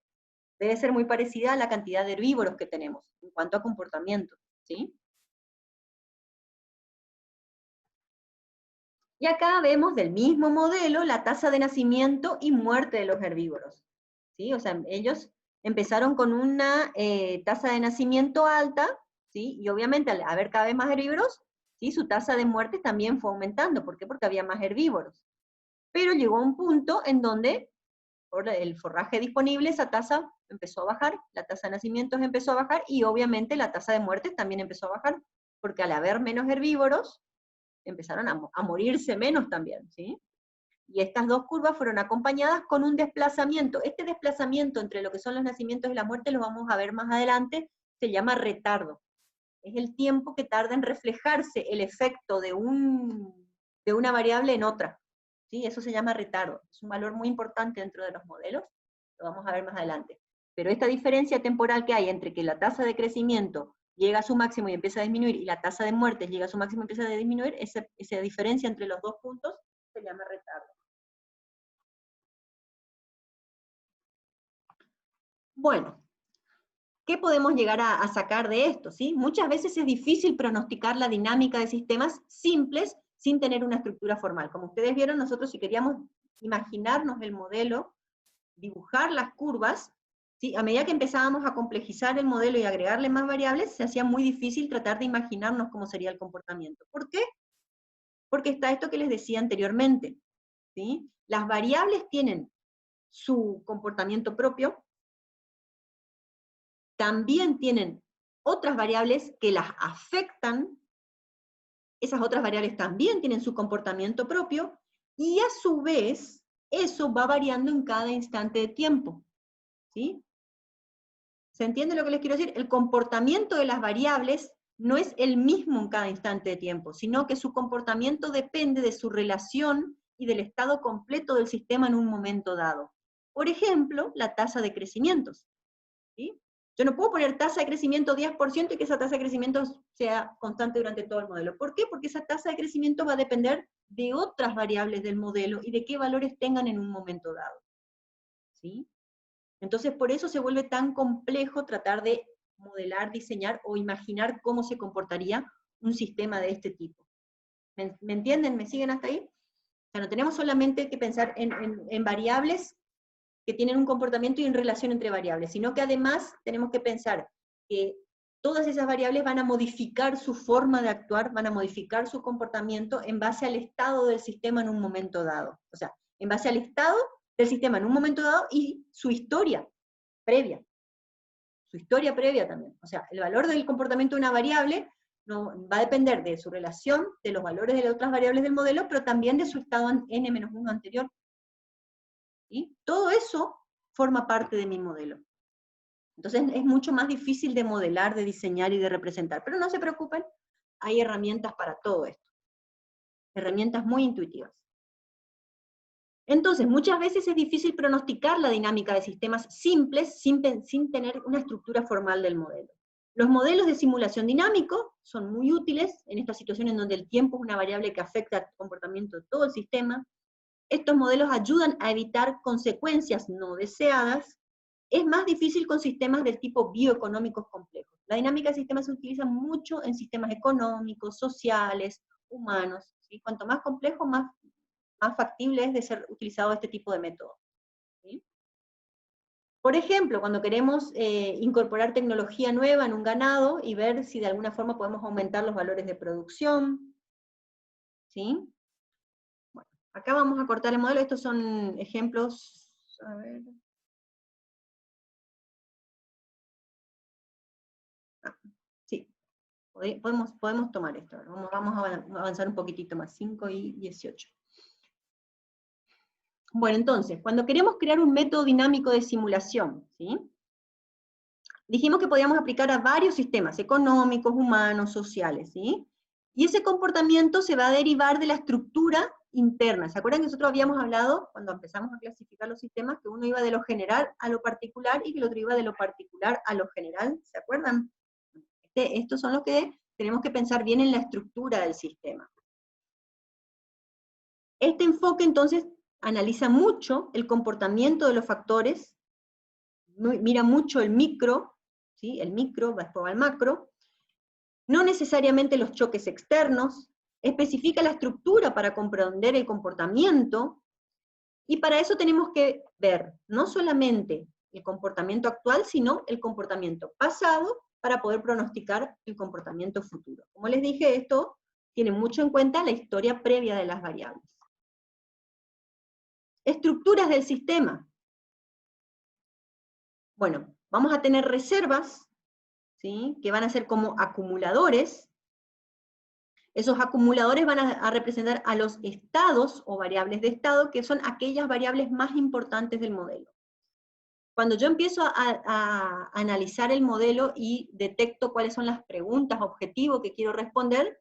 debe ser muy parecida a la cantidad de herbívoros que tenemos, en cuanto a comportamiento, ¿sí? Y acá vemos del mismo modelo la tasa de nacimiento y muerte de los herbívoros, ¿sí? O sea, ellos empezaron con una tasa de nacimiento alta, ¿sí? Y obviamente al haber cada vez más herbívoros, ¿sí?, su tasa de muerte también fue aumentando. ¿Por qué? Porque había más herbívoros. Pero llegó a un punto en donde, por el forraje disponible, esa tasa empezó a bajar, la tasa de nacimientos empezó a bajar, y obviamente la tasa de muertes también empezó a bajar, porque al haber menos herbívoros, empezaron a morirse menos también, ¿sí? Y estas dos curvas fueron acompañadas con un desplazamiento. Este desplazamiento entre lo que son los nacimientos y la muerte, lo vamos a ver más adelante, se llama retardo. Es el tiempo que tarda en reflejarse el efecto de una variable en otra, ¿sí? Eso se llama retardo. Es un valor muy importante dentro de los modelos, lo vamos a ver más adelante. Pero esta diferencia temporal que hay entre que la tasa de crecimiento llega a su máximo y empieza a disminuir, y la tasa de muertes llega a su máximo y empieza a disminuir, esa diferencia entre los dos puntos se llama retardo. Bueno, ¿qué podemos llegar a sacar de esto? ¿Sí? Muchas veces es difícil pronosticar la dinámica de sistemas simples sin tener una estructura formal. Como ustedes vieron, nosotros si queríamos imaginarnos el modelo, dibujar las curvas, ¿sí?, a medida que empezábamos a complejizar el modelo y agregarle más variables, se hacía muy difícil tratar de imaginarnos cómo sería el comportamiento. ¿Por qué? Porque está esto que les decía anteriormente, ¿sí? Las variables tienen su comportamiento propio, también tienen otras variables que las afectan, esas otras variables también tienen su comportamiento propio, y a su vez, eso va variando en cada instante de tiempo, ¿sí? ¿Se entiende lo que les quiero decir? El comportamiento de las variables no es el mismo en cada instante de tiempo, sino que su comportamiento depende de su relación y del estado completo del sistema en un momento dado. Por ejemplo, la tasa de crecimientos, ¿sí? Yo no puedo poner tasa de crecimiento 10% y que esa tasa de crecimiento sea constante durante todo el modelo. ¿Por qué? Porque esa tasa de crecimiento va a depender de otras variables del modelo y de qué valores tengan en un momento dado, ¿sí? Entonces, por eso se vuelve tan complejo tratar de modelar, diseñar o imaginar cómo se comportaría un sistema de este tipo. ¿Me entienden? ¿Me siguen hasta ahí? sea, no tenemos solamente que pensar en variables que tienen un comportamiento y en relación entre variables, sino que además tenemos que pensar que todas esas variables van a modificar su forma de actuar, van a modificar su comportamiento en base al estado del sistema en un momento dado. O sea, en base al estado del sistema en un momento dado y su historia previa. Su historia previa también. O sea, el valor del comportamiento de una variable va a depender de su relación, de los valores de las otras variables del modelo, pero también de su estado n-1 anterior. ¿Sí? Todo eso forma parte de mi modelo. Entonces es mucho más difícil de modelar, de diseñar y de representar. Pero no se preocupen, hay herramientas para todo esto. Herramientas muy intuitivas. Entonces, muchas veces es difícil pronosticar la dinámica de sistemas simples sin tener una estructura formal del modelo. Los modelos de simulación dinámico son muy útiles en estas situaciones en donde el tiempo es una variable que afecta el comportamiento de todo el sistema. Estos modelos ayudan a evitar consecuencias no deseadas. Es más difícil con sistemas del tipo bioeconómicos complejos. La dinámica de sistemas se utiliza mucho en sistemas económicos, sociales, humanos. ¿Sí? Cuanto más complejo, más factible es de ser utilizado este tipo de método. ¿Sí? Por ejemplo, cuando queremos incorporar tecnología nueva en un ganado y ver si de alguna forma podemos aumentar los valores de producción. ¿Sí? Bueno, acá vamos a cortar el modelo. Estos son ejemplos. A ver. Sí, podemos tomar esto. Vamos a avanzar un poquitito más, 5 y 18. Bueno, entonces, cuando queremos crear un método dinámico de simulación, ¿sí? Dijimos que podíamos aplicar a varios sistemas, económicos, humanos, sociales, ¿sí? Y ese comportamiento se va a derivar de la estructura interna. ¿Se acuerdan que nosotros habíamos hablado, cuando empezamos a clasificar los sistemas, que uno iba de lo general a lo particular y que el otro iba de lo particular a lo general? ¿Se acuerdan? Estos son los que tenemos que pensar bien en la estructura del sistema. Este enfoque, entonces, analiza mucho el comportamiento de los factores, mira mucho el micro, ¿sí? El micro, después va al macro, no necesariamente los choques externos, especifica la estructura para comprender el comportamiento, y para eso tenemos que ver no solamente el comportamiento actual, sino el comportamiento pasado, para poder pronosticar el comportamiento futuro. Como les dije, esto tiene mucho en cuenta la historia previa de las variables. Estructuras del sistema. Bueno, vamos a tener reservas, ¿sí? Que van a ser como acumuladores. Esos acumuladores van a representar a los estados o variables de estado, que son aquellas variables más importantes del modelo. Cuando yo empiezo a analizar el modelo y detecto cuáles son las preguntas, objetivos que quiero responder,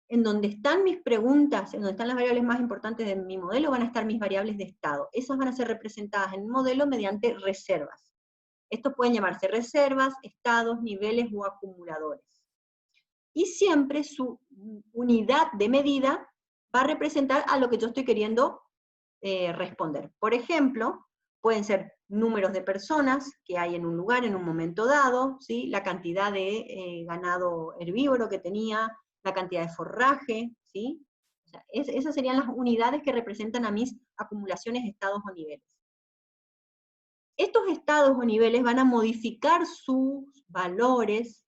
en donde están mis preguntas, en donde están las variables más importantes de mi modelo, van a estar mis variables de estado. Esas van a ser representadas en el modelo mediante reservas. Estos pueden llamarse reservas, estados, niveles o acumuladores. Y siempre su unidad de medida va a representar a lo que yo estoy queriendo responder. Por ejemplo, pueden ser números de personas que hay en un lugar en un momento dado, ¿sí? La cantidad de ganado herbívoro que tenía, la cantidad de forraje, ¿sí? O sea, esas serían las unidades que representan a mis acumulaciones, estados o niveles. Estos estados o niveles van a modificar sus valores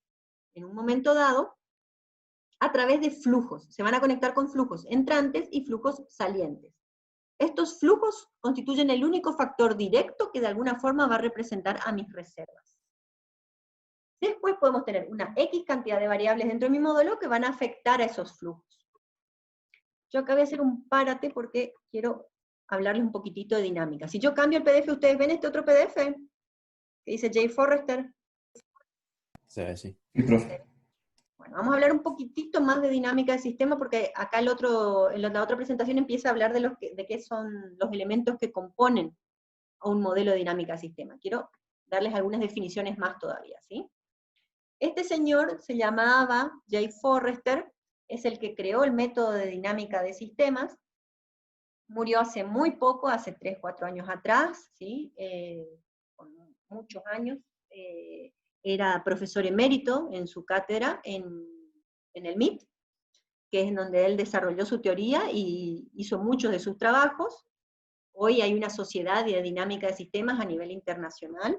en un momento dado a través de flujos. Se van a conectar con flujos entrantes y flujos salientes. Estos flujos constituyen el único factor directo que de alguna forma va a representar a mis reservas. Después podemos tener una X cantidad de variables dentro de mi modelo que van a afectar a esos flujos. Yo acá voy a hacer un párate porque quiero hablarles un poquitito de dinámica. Si yo cambio el PDF, ¿ustedes ven este otro PDF? Que dice Jay Forrester. Sí. Bueno, vamos a hablar un poquitito más de dinámica de sistema, porque acá en la otra presentación empieza a hablar de qué son los elementos que componen a un modelo de dinámica de sistema. Quiero darles algunas definiciones más todavía, ¿sí? Este señor se llamaba Jay Forrester, es el que creó el método de dinámica de sistemas, murió hace muy poco, hace 3, 4 años atrás, ¿sí? Con muchos años, era profesor emérito en su cátedra en el MIT, que es en donde él desarrolló su teoría y hizo muchos de sus trabajos. Hoy hay una sociedad de dinámica de sistemas a nivel internacional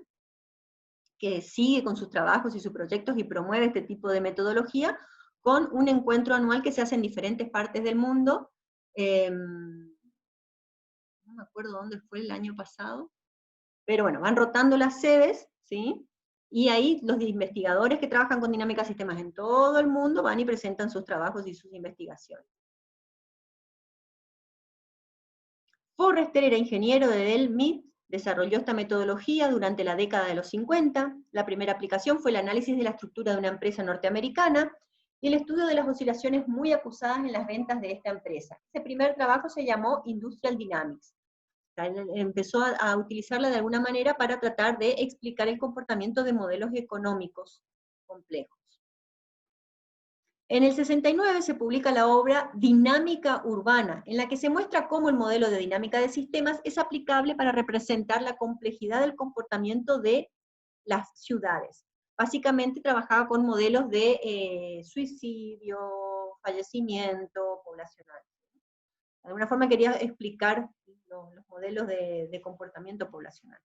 que sigue con sus trabajos y sus proyectos y promueve este tipo de metodología con un encuentro anual que se hace en diferentes partes del mundo. No me acuerdo dónde fue el año pasado, pero bueno, van rotando las sedes, ¿sí? Y ahí los investigadores que trabajan con dinámica de sistemas en todo el mundo van y presentan sus trabajos y sus investigaciones. Forrester era ingeniero de Dell MIT, desarrolló esta metodología durante la década de los 50. La primera aplicación fue el análisis de la estructura de una empresa norteamericana y el estudio de las oscilaciones muy acusadas en las ventas de esta empresa. Ese primer trabajo se llamó Industrial Dynamics. Empezó a utilizarla de alguna manera para tratar de explicar el comportamiento de modelos económicos complejos. En el 69 se publica la obra Dinámica Urbana, en la que se muestra cómo el modelo de dinámica de sistemas es aplicable para representar la complejidad del comportamiento de las ciudades. Básicamente trabajaba con modelos de suicidio, fallecimiento poblacional. De alguna forma quería explicar los modelos de comportamiento poblacional.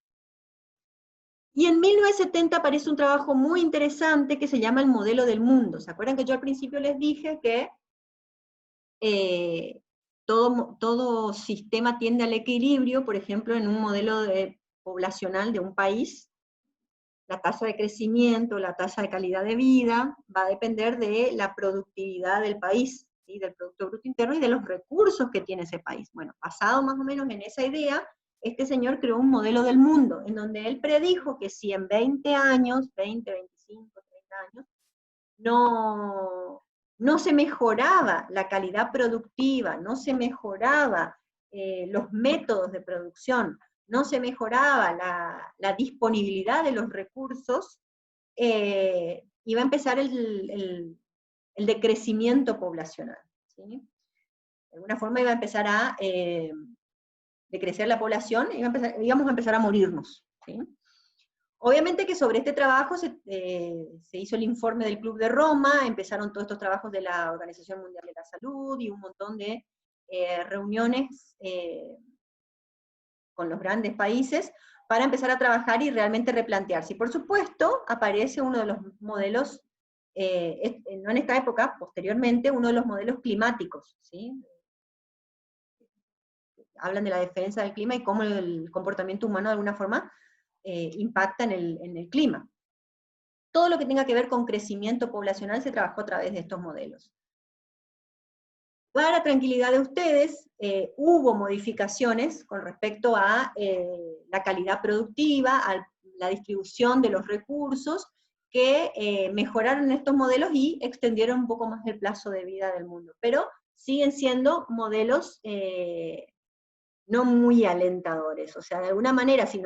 Y en 1970 aparece un trabajo muy interesante que se llama el modelo del mundo. ¿Se acuerdan que yo al principio les dije que todo sistema tiende al equilibrio? Por ejemplo, en un modelo poblacional de un país, la tasa de crecimiento, la tasa de calidad de vida, va a depender de la productividad del país, ¿sí? Del Producto Bruto Interno y de los recursos que tiene ese país. Bueno, basado más o menos en esa idea, este señor creó un modelo del mundo, en donde él predijo que si en 20 años, 20, 25, 30 años, no se mejoraba la calidad productiva, no se mejoraba los métodos de producción, no se mejoraba la disponibilidad de los recursos, iba a empezar el decrecimiento poblacional, ¿sí? De alguna forma iba a empezar a decrecer la población, íbamos a empezar a morirnos, ¿sí? Obviamente que sobre este trabajo se hizo el informe del Club de Roma, empezaron todos estos trabajos de la Organización Mundial de la Salud y un montón de reuniones con los grandes países para empezar a trabajar y realmente replantearse. Y por supuesto aparece uno de los modelos, no en esta época, posteriormente, uno de los modelos climáticos, ¿sí? Hablan de la defensa del clima y cómo el comportamiento humano de alguna forma impacta en el clima. Todo lo que tenga que ver con crecimiento poblacional se trabajó a través de estos modelos. Para tranquilidad de ustedes, hubo modificaciones con respecto a la calidad productiva, a la distribución de los recursos, que mejoraron estos modelos y extendieron un poco más el plazo de vida del mundo. Pero siguen siendo modelos no muy alentadores. O sea, de alguna manera, y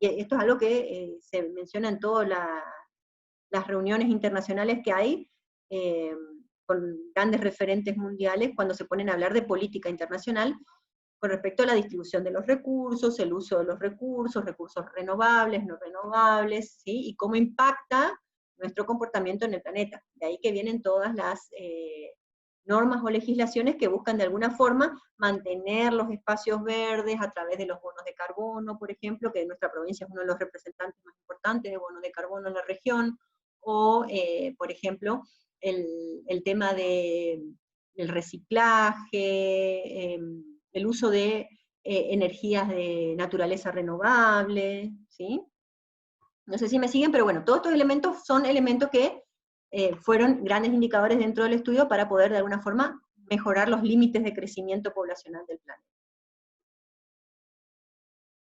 esto es algo que se menciona en todas las reuniones internacionales que hay, con grandes referentes mundiales, cuando se ponen a hablar de política internacional, con respecto a la distribución de los recursos, el uso de los recursos renovables, no renovables, ¿sí? Y cómo impacta nuestro comportamiento en el planeta. De ahí que vienen todas las normas o legislaciones que buscan de alguna forma mantener los espacios verdes a través de los bonos de carbono, por ejemplo, que nuestra provincia es uno de los representantes más importantes de bonos de carbono en la región, o, por ejemplo, el tema del reciclaje, el uso de energías de naturaleza renovable, ¿sí? No sé si me siguen, pero bueno, todos estos elementos son elementos que fueron grandes indicadores dentro del estudio para poder de alguna forma mejorar los límites de crecimiento poblacional del planeta.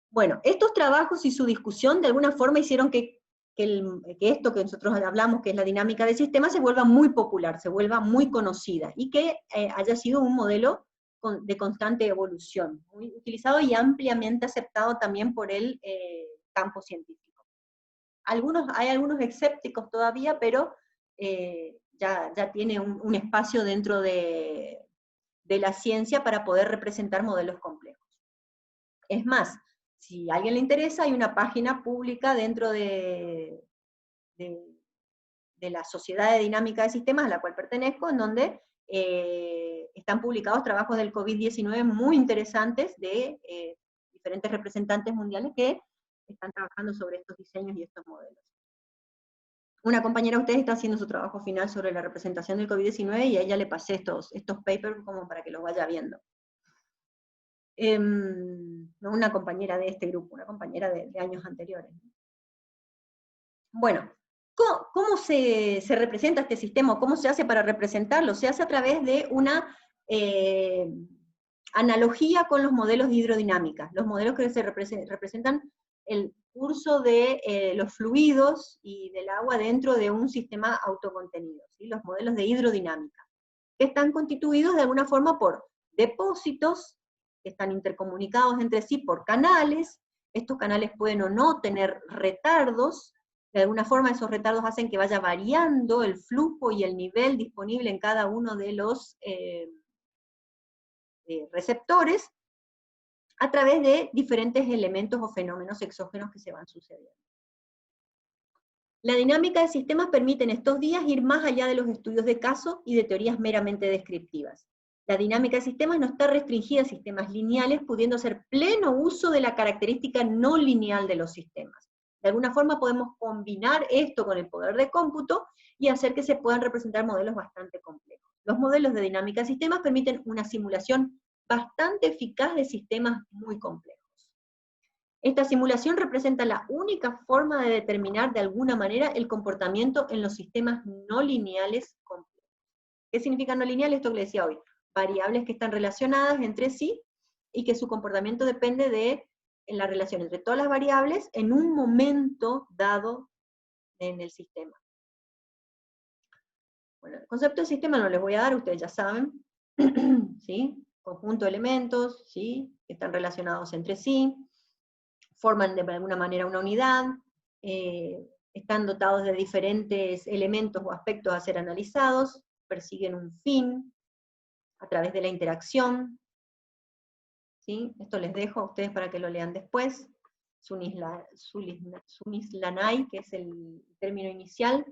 Bueno, estos trabajos y su discusión de alguna forma hicieron que esto que nosotros hablamos, que es la dinámica del sistema, se vuelva muy popular, se vuelva muy conocida, y que haya sido un modelo de constante evolución, muy utilizado y ampliamente aceptado también por el campo científico. Hay algunos escépticos todavía, pero ya tiene un espacio dentro de la ciencia para poder representar modelos complejos. Es más, si a alguien le interesa, hay una página pública dentro de la Sociedad de Dinámica de Sistemas a la cual pertenezco, en donde están publicados trabajos del COVID-19 muy interesantes de diferentes representantes mundiales que están trabajando sobre estos diseños y estos modelos. Una compañera de ustedes está haciendo su trabajo final sobre la representación del COVID-19 y a ella le pasé estos papers como para que los vaya viendo. No una compañera de este grupo, una compañera de años anteriores. Bueno, ¿cómo se representa este sistema? ¿Cómo se hace para representarlo? Se hace a través de una analogía con los modelos de hidrodinámica. Los modelos que se representan el curso de los fluidos y del agua dentro de un sistema autocontenido, ¿sí? Los modelos de hidrodinámica, que están constituidos de alguna forma por depósitos, que están intercomunicados entre sí por canales. Estos canales pueden o no tener retardos. De alguna forma esos retardos hacen que vaya variando el flujo y el nivel disponible en cada uno de los receptores, a través de diferentes elementos o fenómenos exógenos que se van sucediendo. La dinámica de sistemas permite en estos días ir más allá de los estudios de caso y de teorías meramente descriptivas. La dinámica de sistemas no está restringida a sistemas lineales, pudiendo hacer pleno uso de la característica no lineal de los sistemas. De alguna forma podemos combinar esto con el poder de cómputo y hacer que se puedan representar modelos bastante complejos. Los modelos de dinámica de sistemas permiten una simulación bastante eficaz de sistemas muy complejos. Esta simulación representa la única forma de determinar de alguna manera el comportamiento en los sistemas no lineales complejos. ¿Qué significa no lineal? Esto que les decía hoy. Variables que están relacionadas entre sí y que su comportamiento depende de la relación entre todas las variables en un momento dado en el sistema. Bueno, el concepto de sistema no les voy a dar, ustedes ya saben, ¿sí? Conjunto de elementos, ¿sí? Que están relacionados entre sí, forman de alguna manera una unidad, están dotados de diferentes elementos o aspectos a ser analizados, persiguen un fin a través de la interacción, ¿sí? Esto les dejo a ustedes para que lo lean después. Sunislanay, que es el término inicial,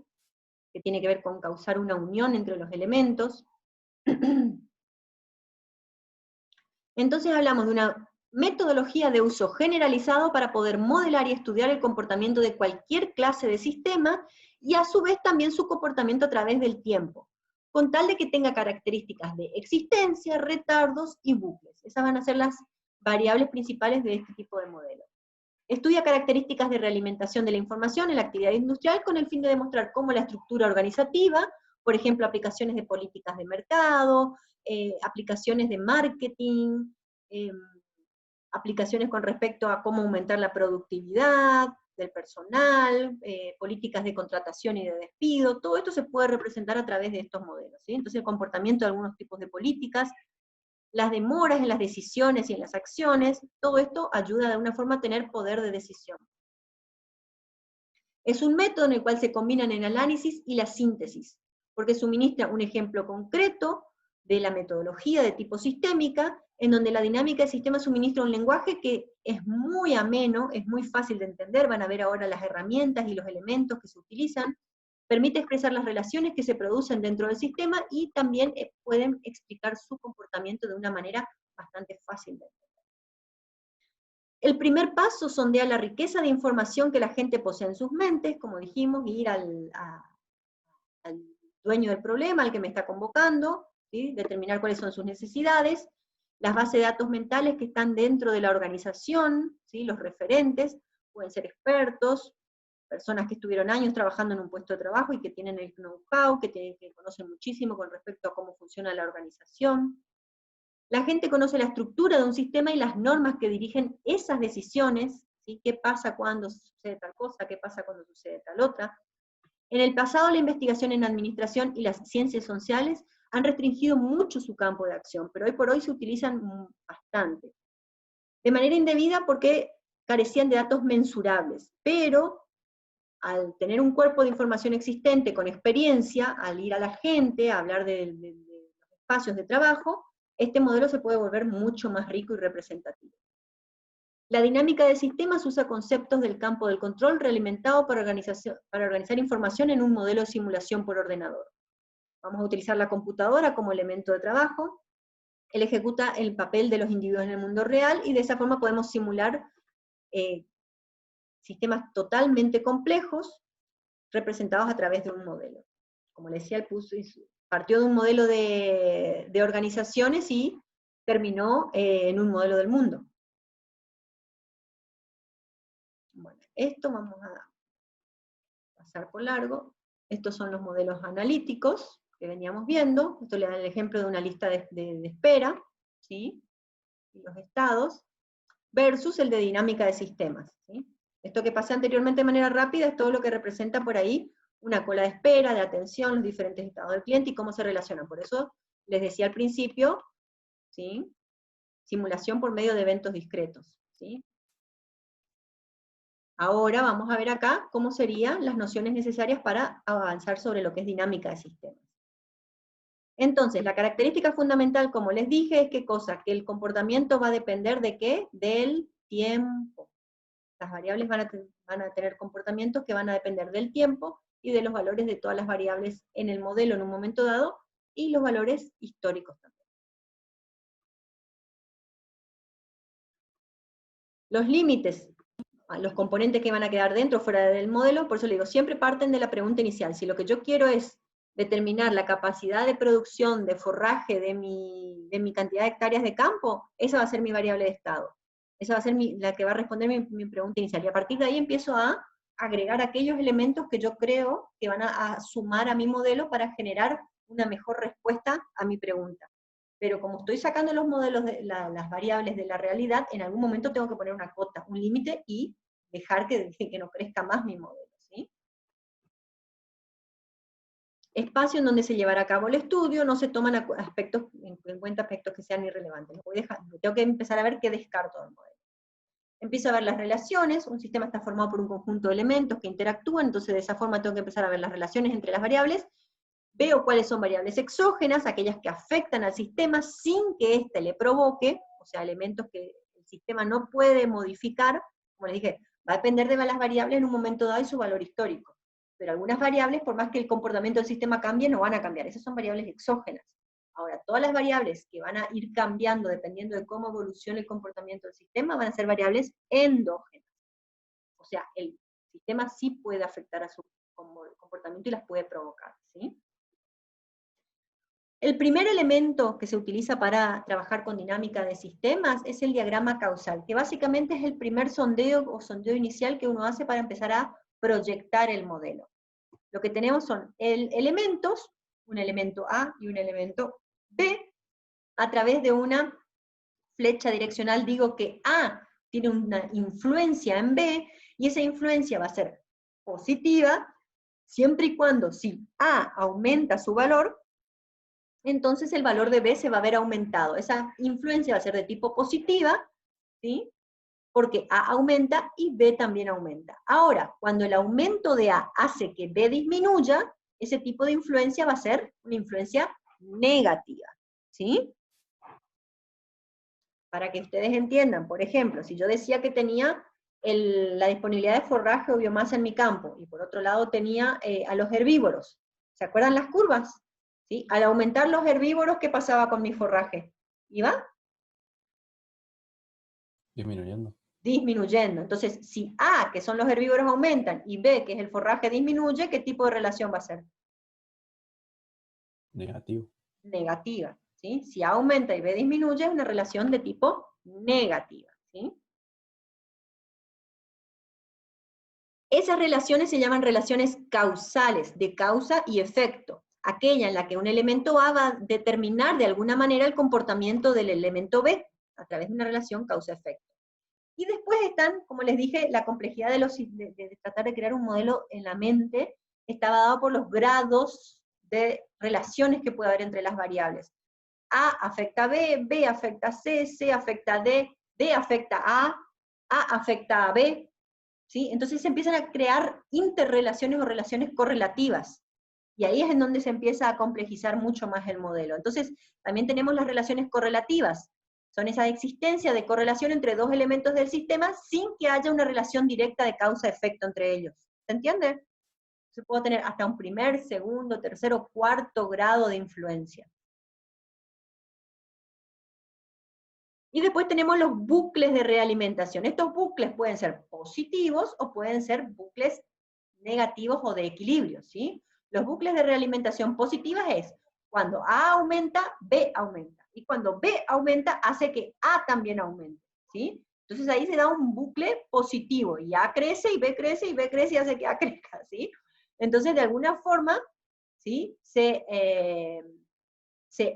que tiene que ver con causar una unión entre los elementos. Entonces hablamos de una metodología de uso generalizado para poder modelar y estudiar el comportamiento de cualquier clase de sistema, y a su vez también su comportamiento a través del tiempo, con tal de que tenga características de existencia, retardos y bucles. Esas van a ser las variables principales de este tipo de modelo. Estudia características de realimentación de la información en la actividad industrial con el fin de demostrar cómo la estructura organizativa, por ejemplo, aplicaciones de políticas de mercado, aplicaciones de marketing, aplicaciones con respecto a cómo aumentar la productividad del personal, políticas de contratación y de despido, todo esto se puede representar a través de estos modelos, ¿sí? Entonces el comportamiento de algunos tipos de políticas, las demoras en las decisiones y en las acciones, todo esto ayuda de alguna forma a tener poder de decisión. Es un método en el cual se combinan el análisis y la síntesis, porque suministra un ejemplo concreto de la metodología de tipo sistémica, en donde la dinámica de sistema suministra un lenguaje que es muy ameno, es muy fácil de entender, van a ver ahora las herramientas y los elementos que se utilizan, permite expresar las relaciones que se producen dentro del sistema y también pueden explicar su comportamiento de una manera bastante fácil de entender. El primer paso sondea la riqueza de información que la gente posee en sus mentes, como dijimos, ir al dueño del problema, al que me está convocando, ¿sí? Determinar cuáles son sus necesidades, las bases de datos mentales que están dentro de la organización, ¿sí? Los referentes, pueden ser expertos, personas que estuvieron años trabajando en un puesto de trabajo y que tienen el know-how, que conocen muchísimo con respecto a cómo funciona la organización. La gente conoce la estructura de un sistema y las normas que dirigen esas decisiones, ¿sí? ¿Qué pasa cuando sucede tal cosa? ¿Qué pasa cuando sucede tal otra? En el pasado, la investigación en administración y las ciencias sociales han restringido mucho su campo de acción, pero hoy por hoy se utilizan bastante. De manera indebida porque carecían de datos mensurables, pero al tener un cuerpo de información existente con experiencia, al ir a la gente, a hablar de los espacios de trabajo, este modelo se puede volver mucho más rico y representativo. La dinámica de sistemas usa conceptos del campo del control realimentado para organizar información en un modelo de simulación por ordenador. Vamos a utilizar la computadora como elemento de trabajo. Él ejecuta el papel de los individuos en el mundo real, y de esa forma podemos simular sistemas totalmente complejos, representados a través de un modelo. Como les decía, él partió de un modelo de organizaciones y terminó en un modelo del mundo. Bueno, esto vamos a pasar por largo. Estos son los modelos analíticos que veníamos viendo. Esto le da el ejemplo de una lista de espera, ¿sí? Y los estados, versus el de dinámica de sistemas, ¿sí? Esto que pasé anteriormente de manera rápida es todo lo que representa por ahí una cola de espera, de atención, los diferentes estados del cliente y cómo se relacionan. Por eso les decía al principio, ¿sí? Simulación por medio de eventos discretos, ¿sí? Ahora vamos a ver acá cómo serían las nociones necesarias para avanzar sobre lo que es dinámica de sistemas. Entonces, la característica fundamental, como les dije, es ¿qué cosa? Que el comportamiento va a depender ¿de qué? Del tiempo. Las variables van a tener comportamientos que van a depender del tiempo y de los valores de todas las variables en el modelo en un momento dado, y los valores históricos también. Los límites, los componentes que van a quedar dentro o fuera del modelo, por eso le digo, siempre parten de la pregunta inicial. Si lo que yo quiero es determinar la capacidad de producción, de forraje de mi cantidad de hectáreas de campo, esa va a ser mi variable de estado. Esa va a ser la que va a responder mi pregunta inicial. Y a partir de ahí empiezo a agregar aquellos elementos que yo creo que van a sumar a mi modelo para generar una mejor respuesta a mi pregunta. Pero como estoy sacando los modelos, las variables de la realidad, en algún momento tengo que poner una cota, un límite, y dejar que no crezca más mi modelo, ¿sí? Espacio en donde se llevará a cabo el estudio, no se toman en cuenta aspectos que sean irrelevantes. Tengo que empezar a ver qué descarto del modelo. Empiezo a ver las relaciones, un sistema está formado por un conjunto de elementos que interactúan, entonces de esa forma tengo que empezar a ver las relaciones entre las variables. Veo cuáles son variables exógenas, aquellas que afectan al sistema sin que éste le provoque, o sea, elementos que el sistema no puede modificar. Como les dije, va a depender de las variables en un momento dado y su valor histórico. Pero algunas variables, por más que el comportamiento del sistema cambie, no van a cambiar. Esas son variables exógenas. Ahora, todas las variables que van a ir cambiando dependiendo de cómo evolucione el comportamiento del sistema van a ser variables endógenas. O sea, el sistema sí puede afectar a su comportamiento y las puede provocar, ¿sí? El primer elemento que se utiliza para trabajar con dinámica de sistemas es el diagrama causal, que básicamente es el primer sondeo o sondeo inicial que uno hace para empezar a proyectar el modelo. Lo que tenemos son elementos, un elemento A y un elemento B. A través de una flecha direccional digo que A tiene una influencia en B, y esa influencia va a ser positiva, siempre y cuando si A aumenta su valor, entonces el valor de B se va a ver aumentado. Esa influencia va a ser de tipo positiva, ¿sí? Porque A aumenta y B también aumenta. Ahora, cuando el aumento de A hace que B disminuya, ese tipo de influencia va a ser una influencia negativa, ¿sí? Para que ustedes entiendan, por ejemplo, si yo decía que tenía la disponibilidad de forraje o biomasa en mi campo, y por otro lado tenía a los herbívoros, ¿se acuerdan las curvas? ¿Sí? Al aumentar los herbívoros, ¿qué pasaba con mi forraje? ¿Iba? Disminuyendo. Disminuyendo. Entonces, si A, que son los herbívoros, aumentan, y B, que es el forraje, disminuye, ¿qué tipo de relación va a ser? Negativo. Negativa, ¿sí? Si A aumenta y B disminuye, es una relación de tipo negativa, ¿sí? Esas relaciones se llaman relaciones causales, de causa y efecto. Aquella en la que un elemento A va a determinar de alguna manera el comportamiento del elemento B, a través de una relación causa-efecto. Y después están, como les dije, la complejidad de tratar de crear un modelo en la mente, estaba dado por los grados de relaciones que puede haber entre las variables. A afecta a B, B afecta a C, C afecta a D, D afecta a afecta a B, ¿sí? Entonces se empiezan a crear interrelaciones o relaciones correlativas, y ahí es en donde se empieza a complejizar mucho más el modelo. Entonces, también tenemos las relaciones correlativas, son esa existencia de correlación entre dos elementos del sistema sin que haya una relación directa de causa-efecto entre ellos. ¿Se entiende? Entonces puedo tener hasta un primer, segundo, tercero, cuarto grado de influencia. Y después tenemos los bucles de realimentación. Estos bucles pueden ser positivos o pueden ser bucles negativos o de equilibrio, ¿sí? Los bucles de realimentación positivas es cuando A aumenta, B aumenta. Y cuando B aumenta, hace que A también aumente, ¿sí? Entonces ahí se da un bucle positivo, y A crece, y B crece, y B crece, y hace que A crezca, ¿sí? Entonces, de alguna forma, ¿sí? Se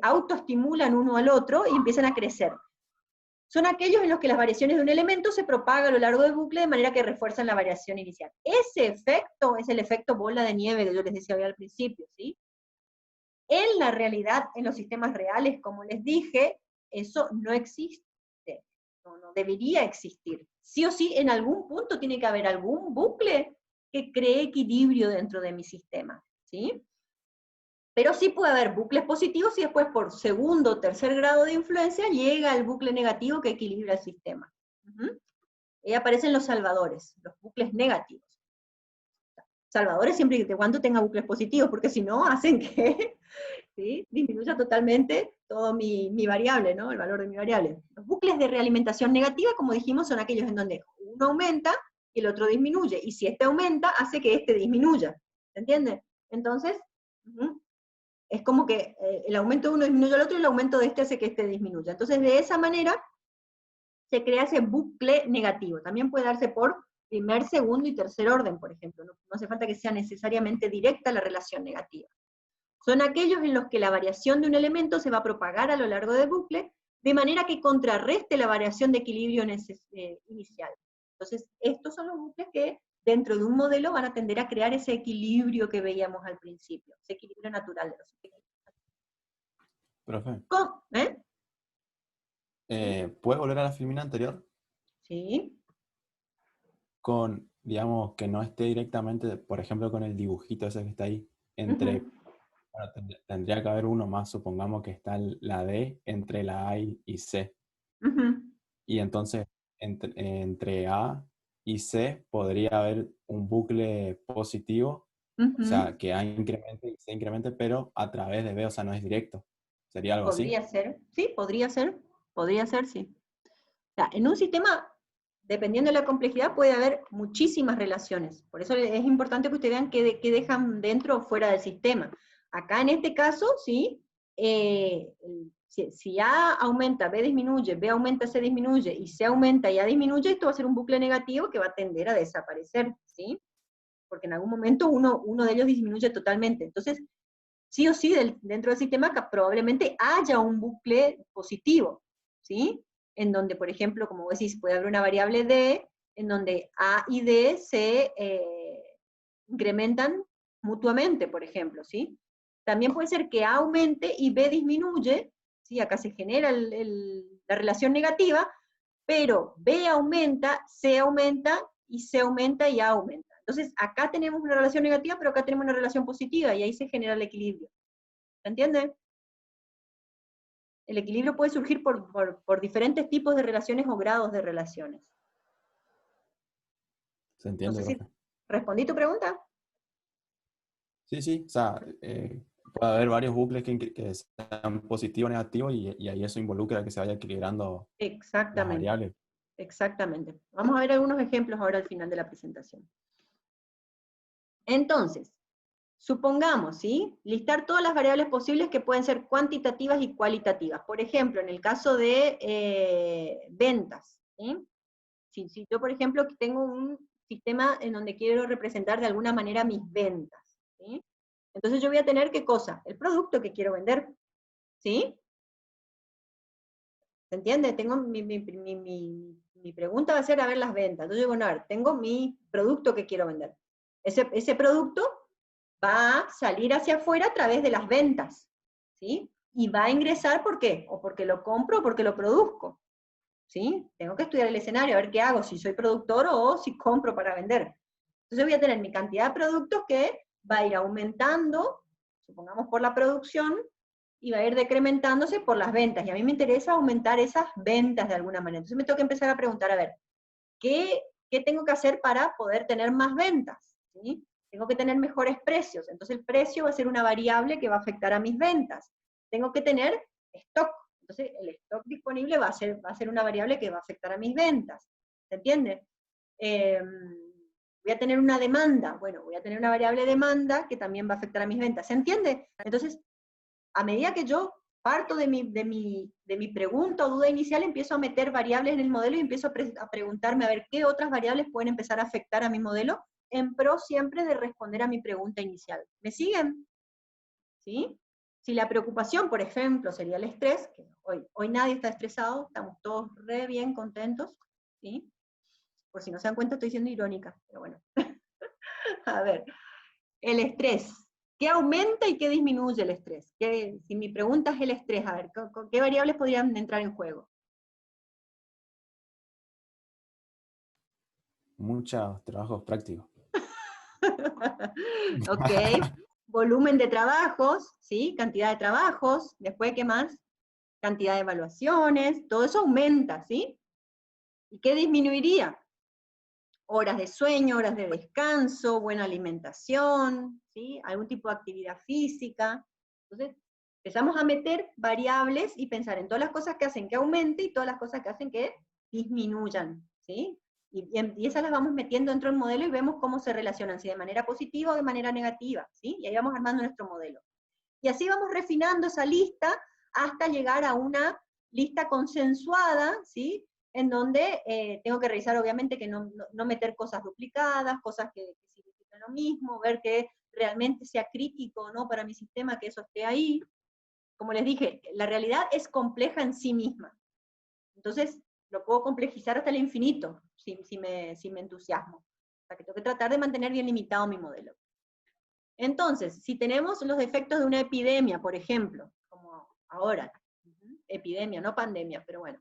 autoestimulan uno al otro y empiezan a crecer. Son aquellos en los que las variaciones de un elemento se propagan a lo largo del bucle de manera que refuerzan la variación inicial. Ese efecto es el efecto bola de nieve que yo les decía hoy al principio, ¿sí? En la realidad, en los sistemas reales, como les dije, eso no existe. No debería existir. Sí o sí, en algún punto tiene que haber algún bucle que cree equilibrio dentro de mi sistema, ¿sí? Pero sí puede haber bucles positivos y después por segundo o tercer grado de influencia llega el bucle negativo que equilibra el sistema. Ahí aparecen los salvadores, los bucles negativos. Salvadores siempre y cuando tenga bucles positivos, porque si no hacen que ¿sí? Disminuya totalmente todo mi variable, ¿no? El valor de mi variable. Los bucles de realimentación negativa, como dijimos, son aquellos en donde uno aumenta y el otro disminuye, y si este aumenta, hace que este disminuya. ¿Se entiende? Entonces, es como que el aumento de uno disminuye al otro y el aumento de este hace que este disminuya. Entonces, de esa manera, se crea ese bucle negativo. También puede darse por primer, segundo y tercer orden, por ejemplo. No hace falta que sea necesariamente directa la relación negativa. Son aquellos en los que la variación de un elemento se va a propagar a lo largo del bucle, de manera que contrarreste la variación de equilibrio inicial. Entonces, estos son los bucles que dentro de un modelo van a tender a crear ese equilibrio que veíamos al principio, ese equilibrio natural de los sistemas. Profe, ¿puedes volver a la filmina anterior? Sí. Con, digamos, que no esté directamente, por ejemplo, con el dibujito ese que está ahí, entre... Bueno, tendría que haber uno más, supongamos que está la D entre la A y C. Y entonces, entre A y C podría haber un bucle positivo, o sea, que A incremente y C incremente, pero a través de B, o sea, no es directo. ¿Sería algo así? Podría ser, sí, podría ser, sí. O sea, en un sistema, dependiendo de la complejidad, puede haber muchísimas relaciones. Por eso es importante que ustedes vean qué dejan dentro o fuera del sistema. Acá en este caso, ¿sí? Si A aumenta, B disminuye, B aumenta, C disminuye, y C aumenta y A disminuye, esto va a ser un bucle negativo que va a tender a desaparecer, ¿sí? Porque en algún momento uno de ellos disminuye totalmente. Entonces, sí o sí, dentro del sistema probablemente haya un bucle positivo, ¿sí? En donde, por ejemplo, como vos decís, puede haber una variable D, en donde A y D se incrementan mutuamente, por ejemplo, ¿sí? También puede ser que A aumente y B disminuye, ¿sí? Acá se genera la relación negativa, pero B aumenta, C aumenta, y C aumenta y A aumenta. Entonces, acá tenemos una relación negativa, pero acá tenemos una relación positiva, y ahí se genera el equilibrio. ¿Se entiende? El equilibrio puede surgir por diferentes tipos de relaciones o grados de relaciones. ¿Se entiende, No sé profe? si respondí tu pregunta. Sí, o sea, puede haber varios bucles que sean positivos o negativos y ahí eso involucra que se vaya equilibrando las Exactamente. variables. Exactamente. Vamos a ver algunos ejemplos ahora al final de la presentación. Entonces, supongamos, ¿sí? Listar todas las variables posibles que pueden ser cuantitativas y cualitativas. Por ejemplo, en el caso de ventas, ¿sí? Si yo, por ejemplo, tengo un sistema en donde quiero representar de alguna manera mis ventas, ¿sí? Entonces yo voy a tener, ¿qué cosa? El producto que quiero vender, ¿sí? ¿Se entiende? Tengo mi pregunta va a ser, a ver, las ventas. Entonces, bueno, a ver, tengo mi producto que quiero vender. Ese producto va a salir hacia afuera a través de las ventas, ¿sí? Y va a ingresar, ¿por qué? O porque lo compro o porque lo produzco, ¿sí? Tengo que estudiar el escenario, a ver qué hago, si soy productor o si compro para vender. Entonces voy a tener mi cantidad de productos que va a ir aumentando, supongamos por la producción, y va a ir decrementándose por las ventas. Y a mí me interesa aumentar esas ventas de alguna manera. Entonces me tengo que empezar a preguntar, a ver, ¿qué tengo que hacer para poder tener más ventas? ¿Sí? Tengo que tener mejores precios, entonces el precio va a ser una variable que va a afectar a mis ventas. Tengo que tener stock, entonces el stock disponible va a ser una variable que va a afectar a mis ventas. ¿Se entiende? Voy a tener una demanda, bueno, voy a tener una variable demanda que también va a afectar a mis ventas. ¿Se entiende? Entonces, a medida que yo parto de mi pregunta o duda inicial, empiezo a meter variables en el modelo y empiezo a preguntarme a ver qué otras variables pueden empezar a afectar a mi modelo, en pro siempre de responder a mi pregunta inicial. ¿Me siguen? ¿Sí? Si la preocupación, por ejemplo, sería el estrés, que hoy nadie está estresado, estamos todos re bien contentos, ¿sí? Por si no se dan cuenta, estoy siendo irónica, pero bueno. A ver, el estrés. ¿Qué aumenta y qué disminuye el estrés? Si mi pregunta es el estrés, a ver, ¿qué variables podrían entrar en juego? Muchos trabajos prácticos. Ok, volumen de trabajos, ¿sí? Cantidad de trabajos, después, ¿qué más? Cantidad de evaluaciones, todo eso aumenta, ¿sí? ¿Y qué disminuiría? Horas de sueño, horas de descanso, buena alimentación, ¿sí? Algún tipo de actividad física. Entonces, empezamos a meter variables y pensar en todas las cosas que hacen que aumente y todas las cosas que hacen que disminuyan, ¿sí? Y esas las vamos metiendo dentro del modelo y vemos cómo se relacionan, si de manera positiva o de manera negativa, ¿sí? Y ahí vamos armando nuestro modelo. Y así vamos refinando esa lista hasta llegar a una lista consensuada, ¿sí? En donde tengo que revisar, obviamente, que no meter cosas duplicadas, cosas que significan lo mismo, ver que realmente sea crítico o no para mi sistema, que eso esté ahí. Como les dije, la realidad es compleja en sí misma. Entonces, lo puedo complejizar hasta el infinito, si me entusiasmo. O sea, que tengo que tratar de mantener bien limitado mi modelo. Entonces, si tenemos los efectos de una epidemia, por ejemplo, como ahora, epidemia, no pandemia, pero bueno.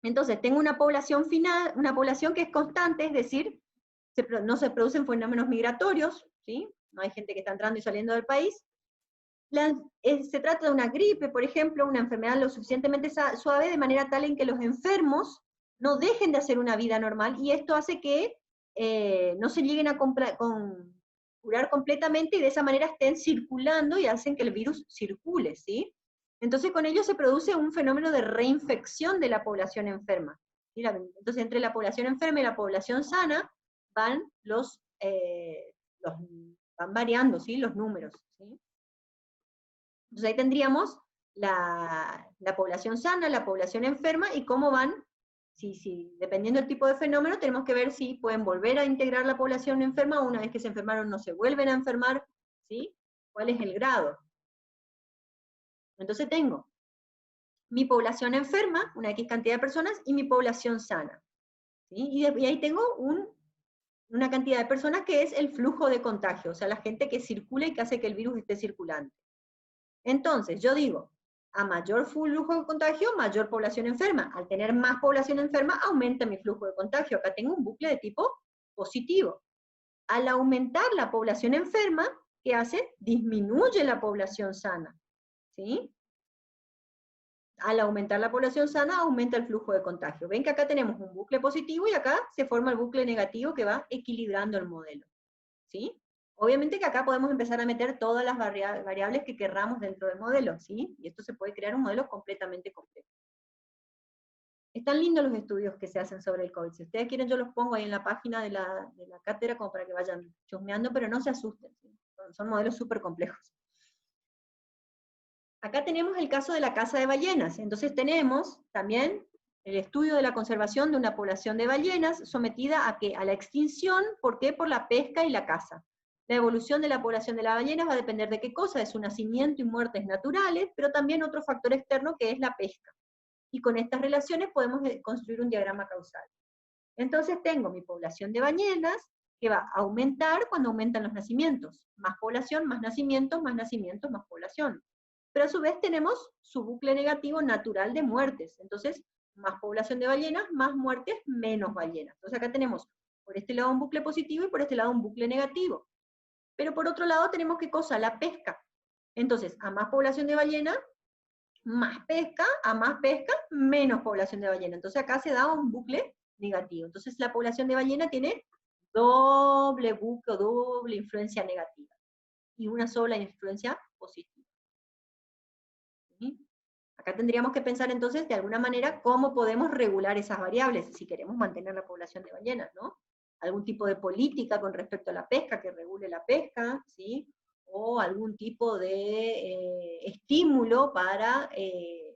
Entonces, tengo una población final, una población que es constante, es decir, no se producen fenómenos migratorios, ¿sí? No hay gente que está entrando y saliendo del país. Se trata de una gripe, por ejemplo, una enfermedad lo suficientemente suave, de manera tal en que los enfermos no dejen de hacer una vida normal, y esto hace que no se lleguen a curar completamente, y de esa manera estén circulando y hacen que el virus circule, ¿sí? Entonces con ello se produce un fenómeno de reinfección de la población enferma. ¿Sí? Entonces entre la población enferma y la población sana van van variando, ¿sí? Los números, ¿sí? Entonces ahí tendríamos la población sana, la población enferma, y cómo van, dependiendo del tipo de fenómeno, tenemos que ver si pueden volver a integrar la población enferma, o una vez que se enfermaron no se vuelven a enfermar, ¿sí? ¿Cuál es el grado? Entonces tengo mi población enferma, una X cantidad de personas, y mi población sana, ¿sí? Y ahí tengo una cantidad de personas que es el flujo de contagio, o sea, la gente que circula y que hace que el virus esté circulando. Entonces, yo digo, a mayor flujo de contagio, mayor población enferma. Al tener más población enferma, aumenta mi flujo de contagio. Acá tengo un bucle de tipo positivo. Al aumentar la población enferma, ¿qué hace? Disminuye la población sana, ¿sí? Al aumentar la población sana, aumenta el flujo de contagio. Ven que acá tenemos un bucle positivo y acá se forma el bucle negativo que va equilibrando el modelo, ¿sí? Obviamente que acá podemos empezar a meter todas las variables que querramos dentro del modelo, ¿sí? Y esto se puede crear un modelo completamente complejo. Están lindos los estudios que se hacen sobre el COVID. Si ustedes quieren, yo los pongo ahí en la página de la cátedra como para que vayan chusmeando, pero no se asusten, ¿sí? Son modelos súper complejos. Acá tenemos el caso de la caza de ballenas. Entonces tenemos también el estudio de la conservación de una población de ballenas sometida a la extinción. ¿Por qué? Por la pesca y la caza. La evolución de la población de las ballenas va a depender de qué cosa, de su nacimiento y muertes naturales, pero también otro factor externo que es la pesca. Y con estas relaciones podemos construir un diagrama causal. Entonces tengo mi población de ballenas, que va a aumentar cuando aumentan los nacimientos. Más población, más nacimientos, más nacimientos, más población. Pero a su vez tenemos su bucle negativo natural de muertes. Entonces, más población de ballenas, más muertes, menos ballenas. Entonces acá tenemos por este lado un bucle positivo y por este lado un bucle negativo. Pero por otro lado tenemos ¿qué cosa? La pesca. Entonces, a más población de ballena, más pesca, a más pesca, menos población de ballena. Entonces acá se da un bucle negativo. Entonces la población de ballena tiene doble bucle o doble influencia negativa, y una sola influencia positiva. ¿Sí? Acá tendríamos que pensar entonces, de alguna manera, cómo podemos regular esas variables, si queremos mantener la población de ballenas, ¿no? Algún tipo de política con respecto a la pesca que regule la pesca, ¿sí? O algún tipo de estímulo para, de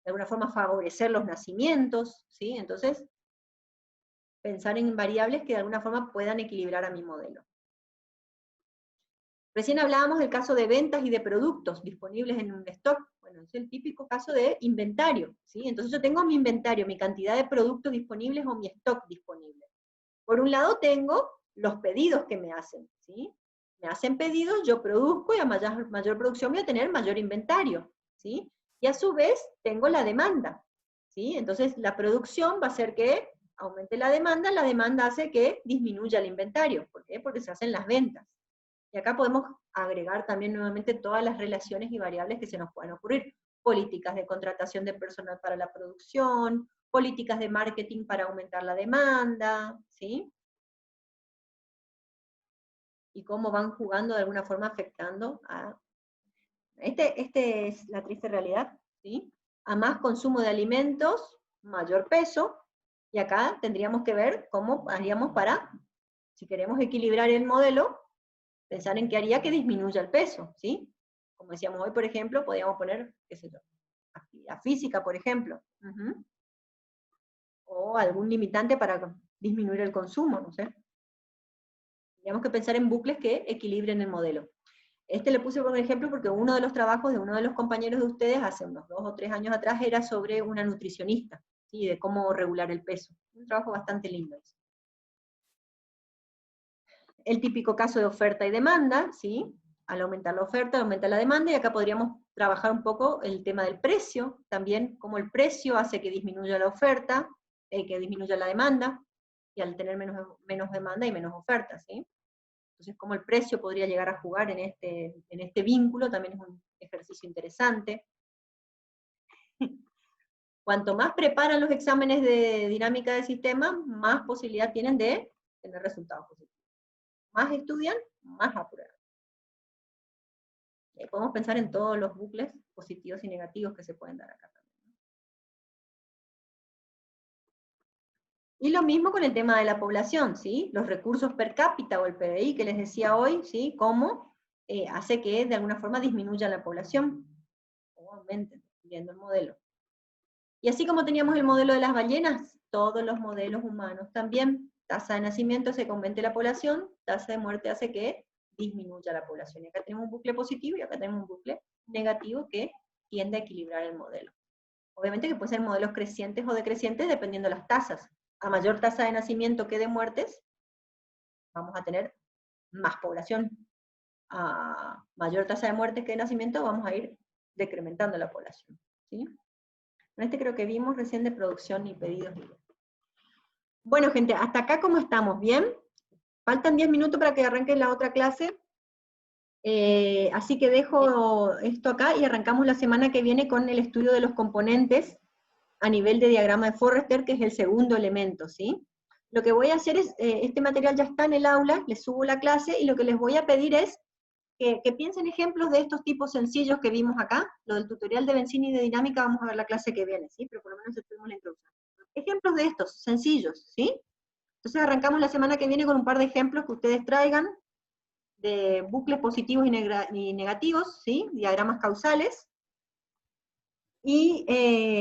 alguna forma, favorecer los nacimientos, ¿sí? Entonces, pensar en variables que de alguna forma puedan equilibrar a mi modelo. Recién hablábamos del caso de ventas y de productos disponibles en un stock. Bueno, es el típico caso de inventario, ¿sí? Entonces yo tengo mi inventario, mi cantidad de productos disponibles o mi stock disponible. Por un lado tengo los pedidos que me hacen, ¿sí? Me hacen pedidos, yo produzco, y a mayor producción voy a tener mayor inventario, ¿sí? Y a su vez tengo la demanda, ¿sí? Entonces la producción va a hacer que aumente la demanda hace que disminuya el inventario. ¿Por qué? Porque se hacen las ventas. Y acá podemos agregar también nuevamente todas las relaciones y variables que se nos puedan ocurrir. Políticas de contratación de personal para la producción, políticas de marketing para aumentar la demanda, ¿sí? Y cómo van jugando de alguna forma afectando a... Este es la triste realidad, ¿sí? A más consumo de alimentos, mayor peso, y acá tendríamos que ver cómo haríamos para, si queremos equilibrar el modelo, pensar en qué haría que disminuya el peso, ¿sí? Como decíamos hoy, por ejemplo, podríamos poner, qué sé yo, actividad física, por ejemplo. O algún limitante para disminuir el consumo, no sé. Tendríamos que pensar en bucles que equilibren el modelo. Este le puse por ejemplo porque uno de los trabajos de uno de los compañeros de ustedes hace unos 2 o 3 años atrás era sobre una nutricionista, ¿sí? De cómo regular el peso. Un trabajo bastante lindo. El típico caso de oferta y demanda, ¿sí? Al aumentar la oferta, aumenta la demanda, y acá podríamos trabajar un poco el tema del precio, también cómo el precio hace que disminuya la oferta, que disminuya la demanda, y al tener menos demanda y menos oferta, ¿sí? Entonces, cómo el precio podría llegar a jugar en este vínculo, también es un ejercicio interesante. Cuanto más preparan los exámenes de dinámica del sistema, más posibilidad tienen de tener resultados positivos. Más estudian, más aprueban. Podemos pensar en todos los bucles positivos y negativos que se pueden dar acá también. Y lo mismo con el tema de la población, ¿sí? Los recursos per cápita o el PBI que les decía hoy, ¿sí? Cómo hace que de alguna forma disminuya la población o aumente, viendo el modelo. Y así como teníamos el modelo de las ballenas, todos los modelos humanos también. Tasa de nacimiento hace que aumente la población, tasa de muerte hace que disminuya la población. Y acá tenemos un bucle positivo y acá tenemos un bucle negativo que tiende a equilibrar el modelo. Obviamente que puede ser modelos crecientes o decrecientes dependiendo de las tasas. A mayor tasa de nacimiento que de muertes, vamos a tener más población. A mayor tasa de muertes que de nacimiento, vamos a ir decrementando la población, ¿sí? En este creo que vimos recién de producción y pedidos. Bueno, gente, hasta acá ¿cómo estamos? ¿Bien? Faltan 10 minutos para que arranque la otra clase. Así que dejo esto acá y arrancamos la semana que viene con el estudio de los componentes a nivel de diagrama de Forrester, que es el segundo elemento, ¿sí? Lo que voy a hacer es, este material ya está en el aula, les subo la clase, y lo que les voy a pedir es que piensen ejemplos de estos tipos sencillos que vimos acá. Lo del tutorial de benzina y de dinámica vamos a ver la clase que viene, ¿sí? Pero por lo menos estuvimos la introducción. Ejemplos de estos, sencillos, ¿sí? Entonces arrancamos la semana que viene con un par de ejemplos que ustedes traigan, de bucles positivos y negativos, ¿sí? Diagramas causales, y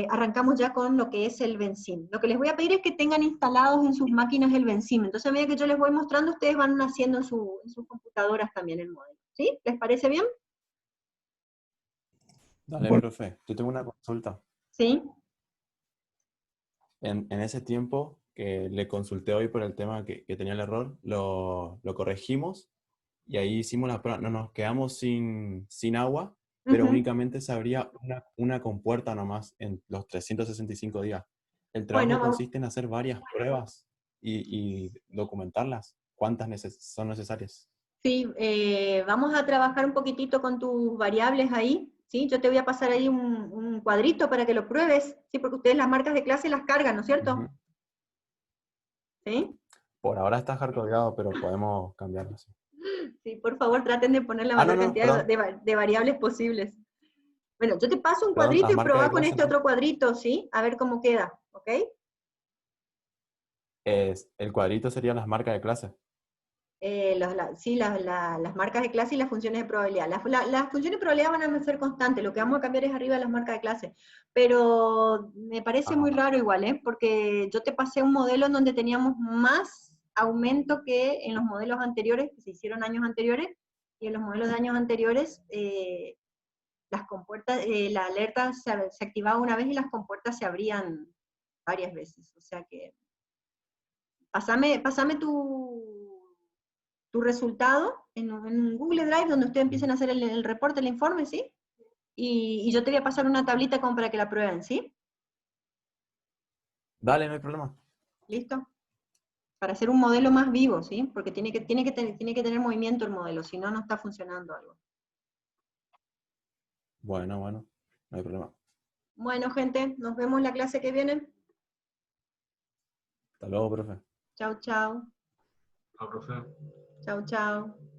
arrancamos ya con lo que es el Benzim. Lo que les voy a pedir es que tengan instalados en sus máquinas el Benzim. Entonces a medida que yo les voy mostrando, ustedes van haciendo en sus computadoras también el modelo. ¿Sí? ¿Les parece bien? Dale, profe. Yo tengo una consulta. Sí. En ese tiempo que le consulté hoy por el tema que tenía el error, lo corregimos y ahí hicimos la prueba. No nos quedamos sin agua, pero únicamente se abría una compuerta nomás en los 365 días. El trabajo consiste en hacer varias pruebas y documentarlas. ¿Cuántas son necesarias? Sí, vamos a trabajar un poquitito con tus variables ahí, ¿sí? Yo te voy a pasar ahí un cuadrito para que lo pruebes, ¿sí? Porque ustedes las marcas de clase las cargan, ¿no es cierto? ¿Sí? Por ahora está hardcodeado, pero podemos cambiarlo así. Sí, por favor, traten de poner la Ah, no, mayor no, cantidad perdón. de variables posibles. Bueno, yo te paso un Perdón, cuadrito las y marcas probá de con clase, este ¿no? otro cuadrito, ¿sí? A ver cómo queda, ¿ok? El cuadrito serían las marcas de clase. Sí, las marcas de clase y las funciones de probabilidad. Las funciones de probabilidad van a ser constantes, lo que vamos a cambiar es arriba las marcas de clase. Pero me parece muy Ah, raro igual, ¿eh? Porque yo te pasé un modelo en donde teníamos más aumento que en los modelos anteriores, que se hicieron años anteriores, y en los modelos de años anteriores, las compuertas, la alerta se activaba una vez y las compuertas se abrían varias veces. O sea que, pásame tu resultado en un Google Drive donde ustedes empiecen a hacer el reporte, el informe, ¿sí? Y yo te voy a pasar una tablita como para que la prueben, ¿sí? dale, no hay problema. ¿Listo? Para hacer un modelo más vivo, ¿sí? Porque tiene que tener movimiento el modelo, si no, no está funcionando algo. Bueno, no hay problema. Bueno, gente, nos vemos la clase que viene. Hasta luego, profe. Chau, chau. Ah, profe. Chau, chau.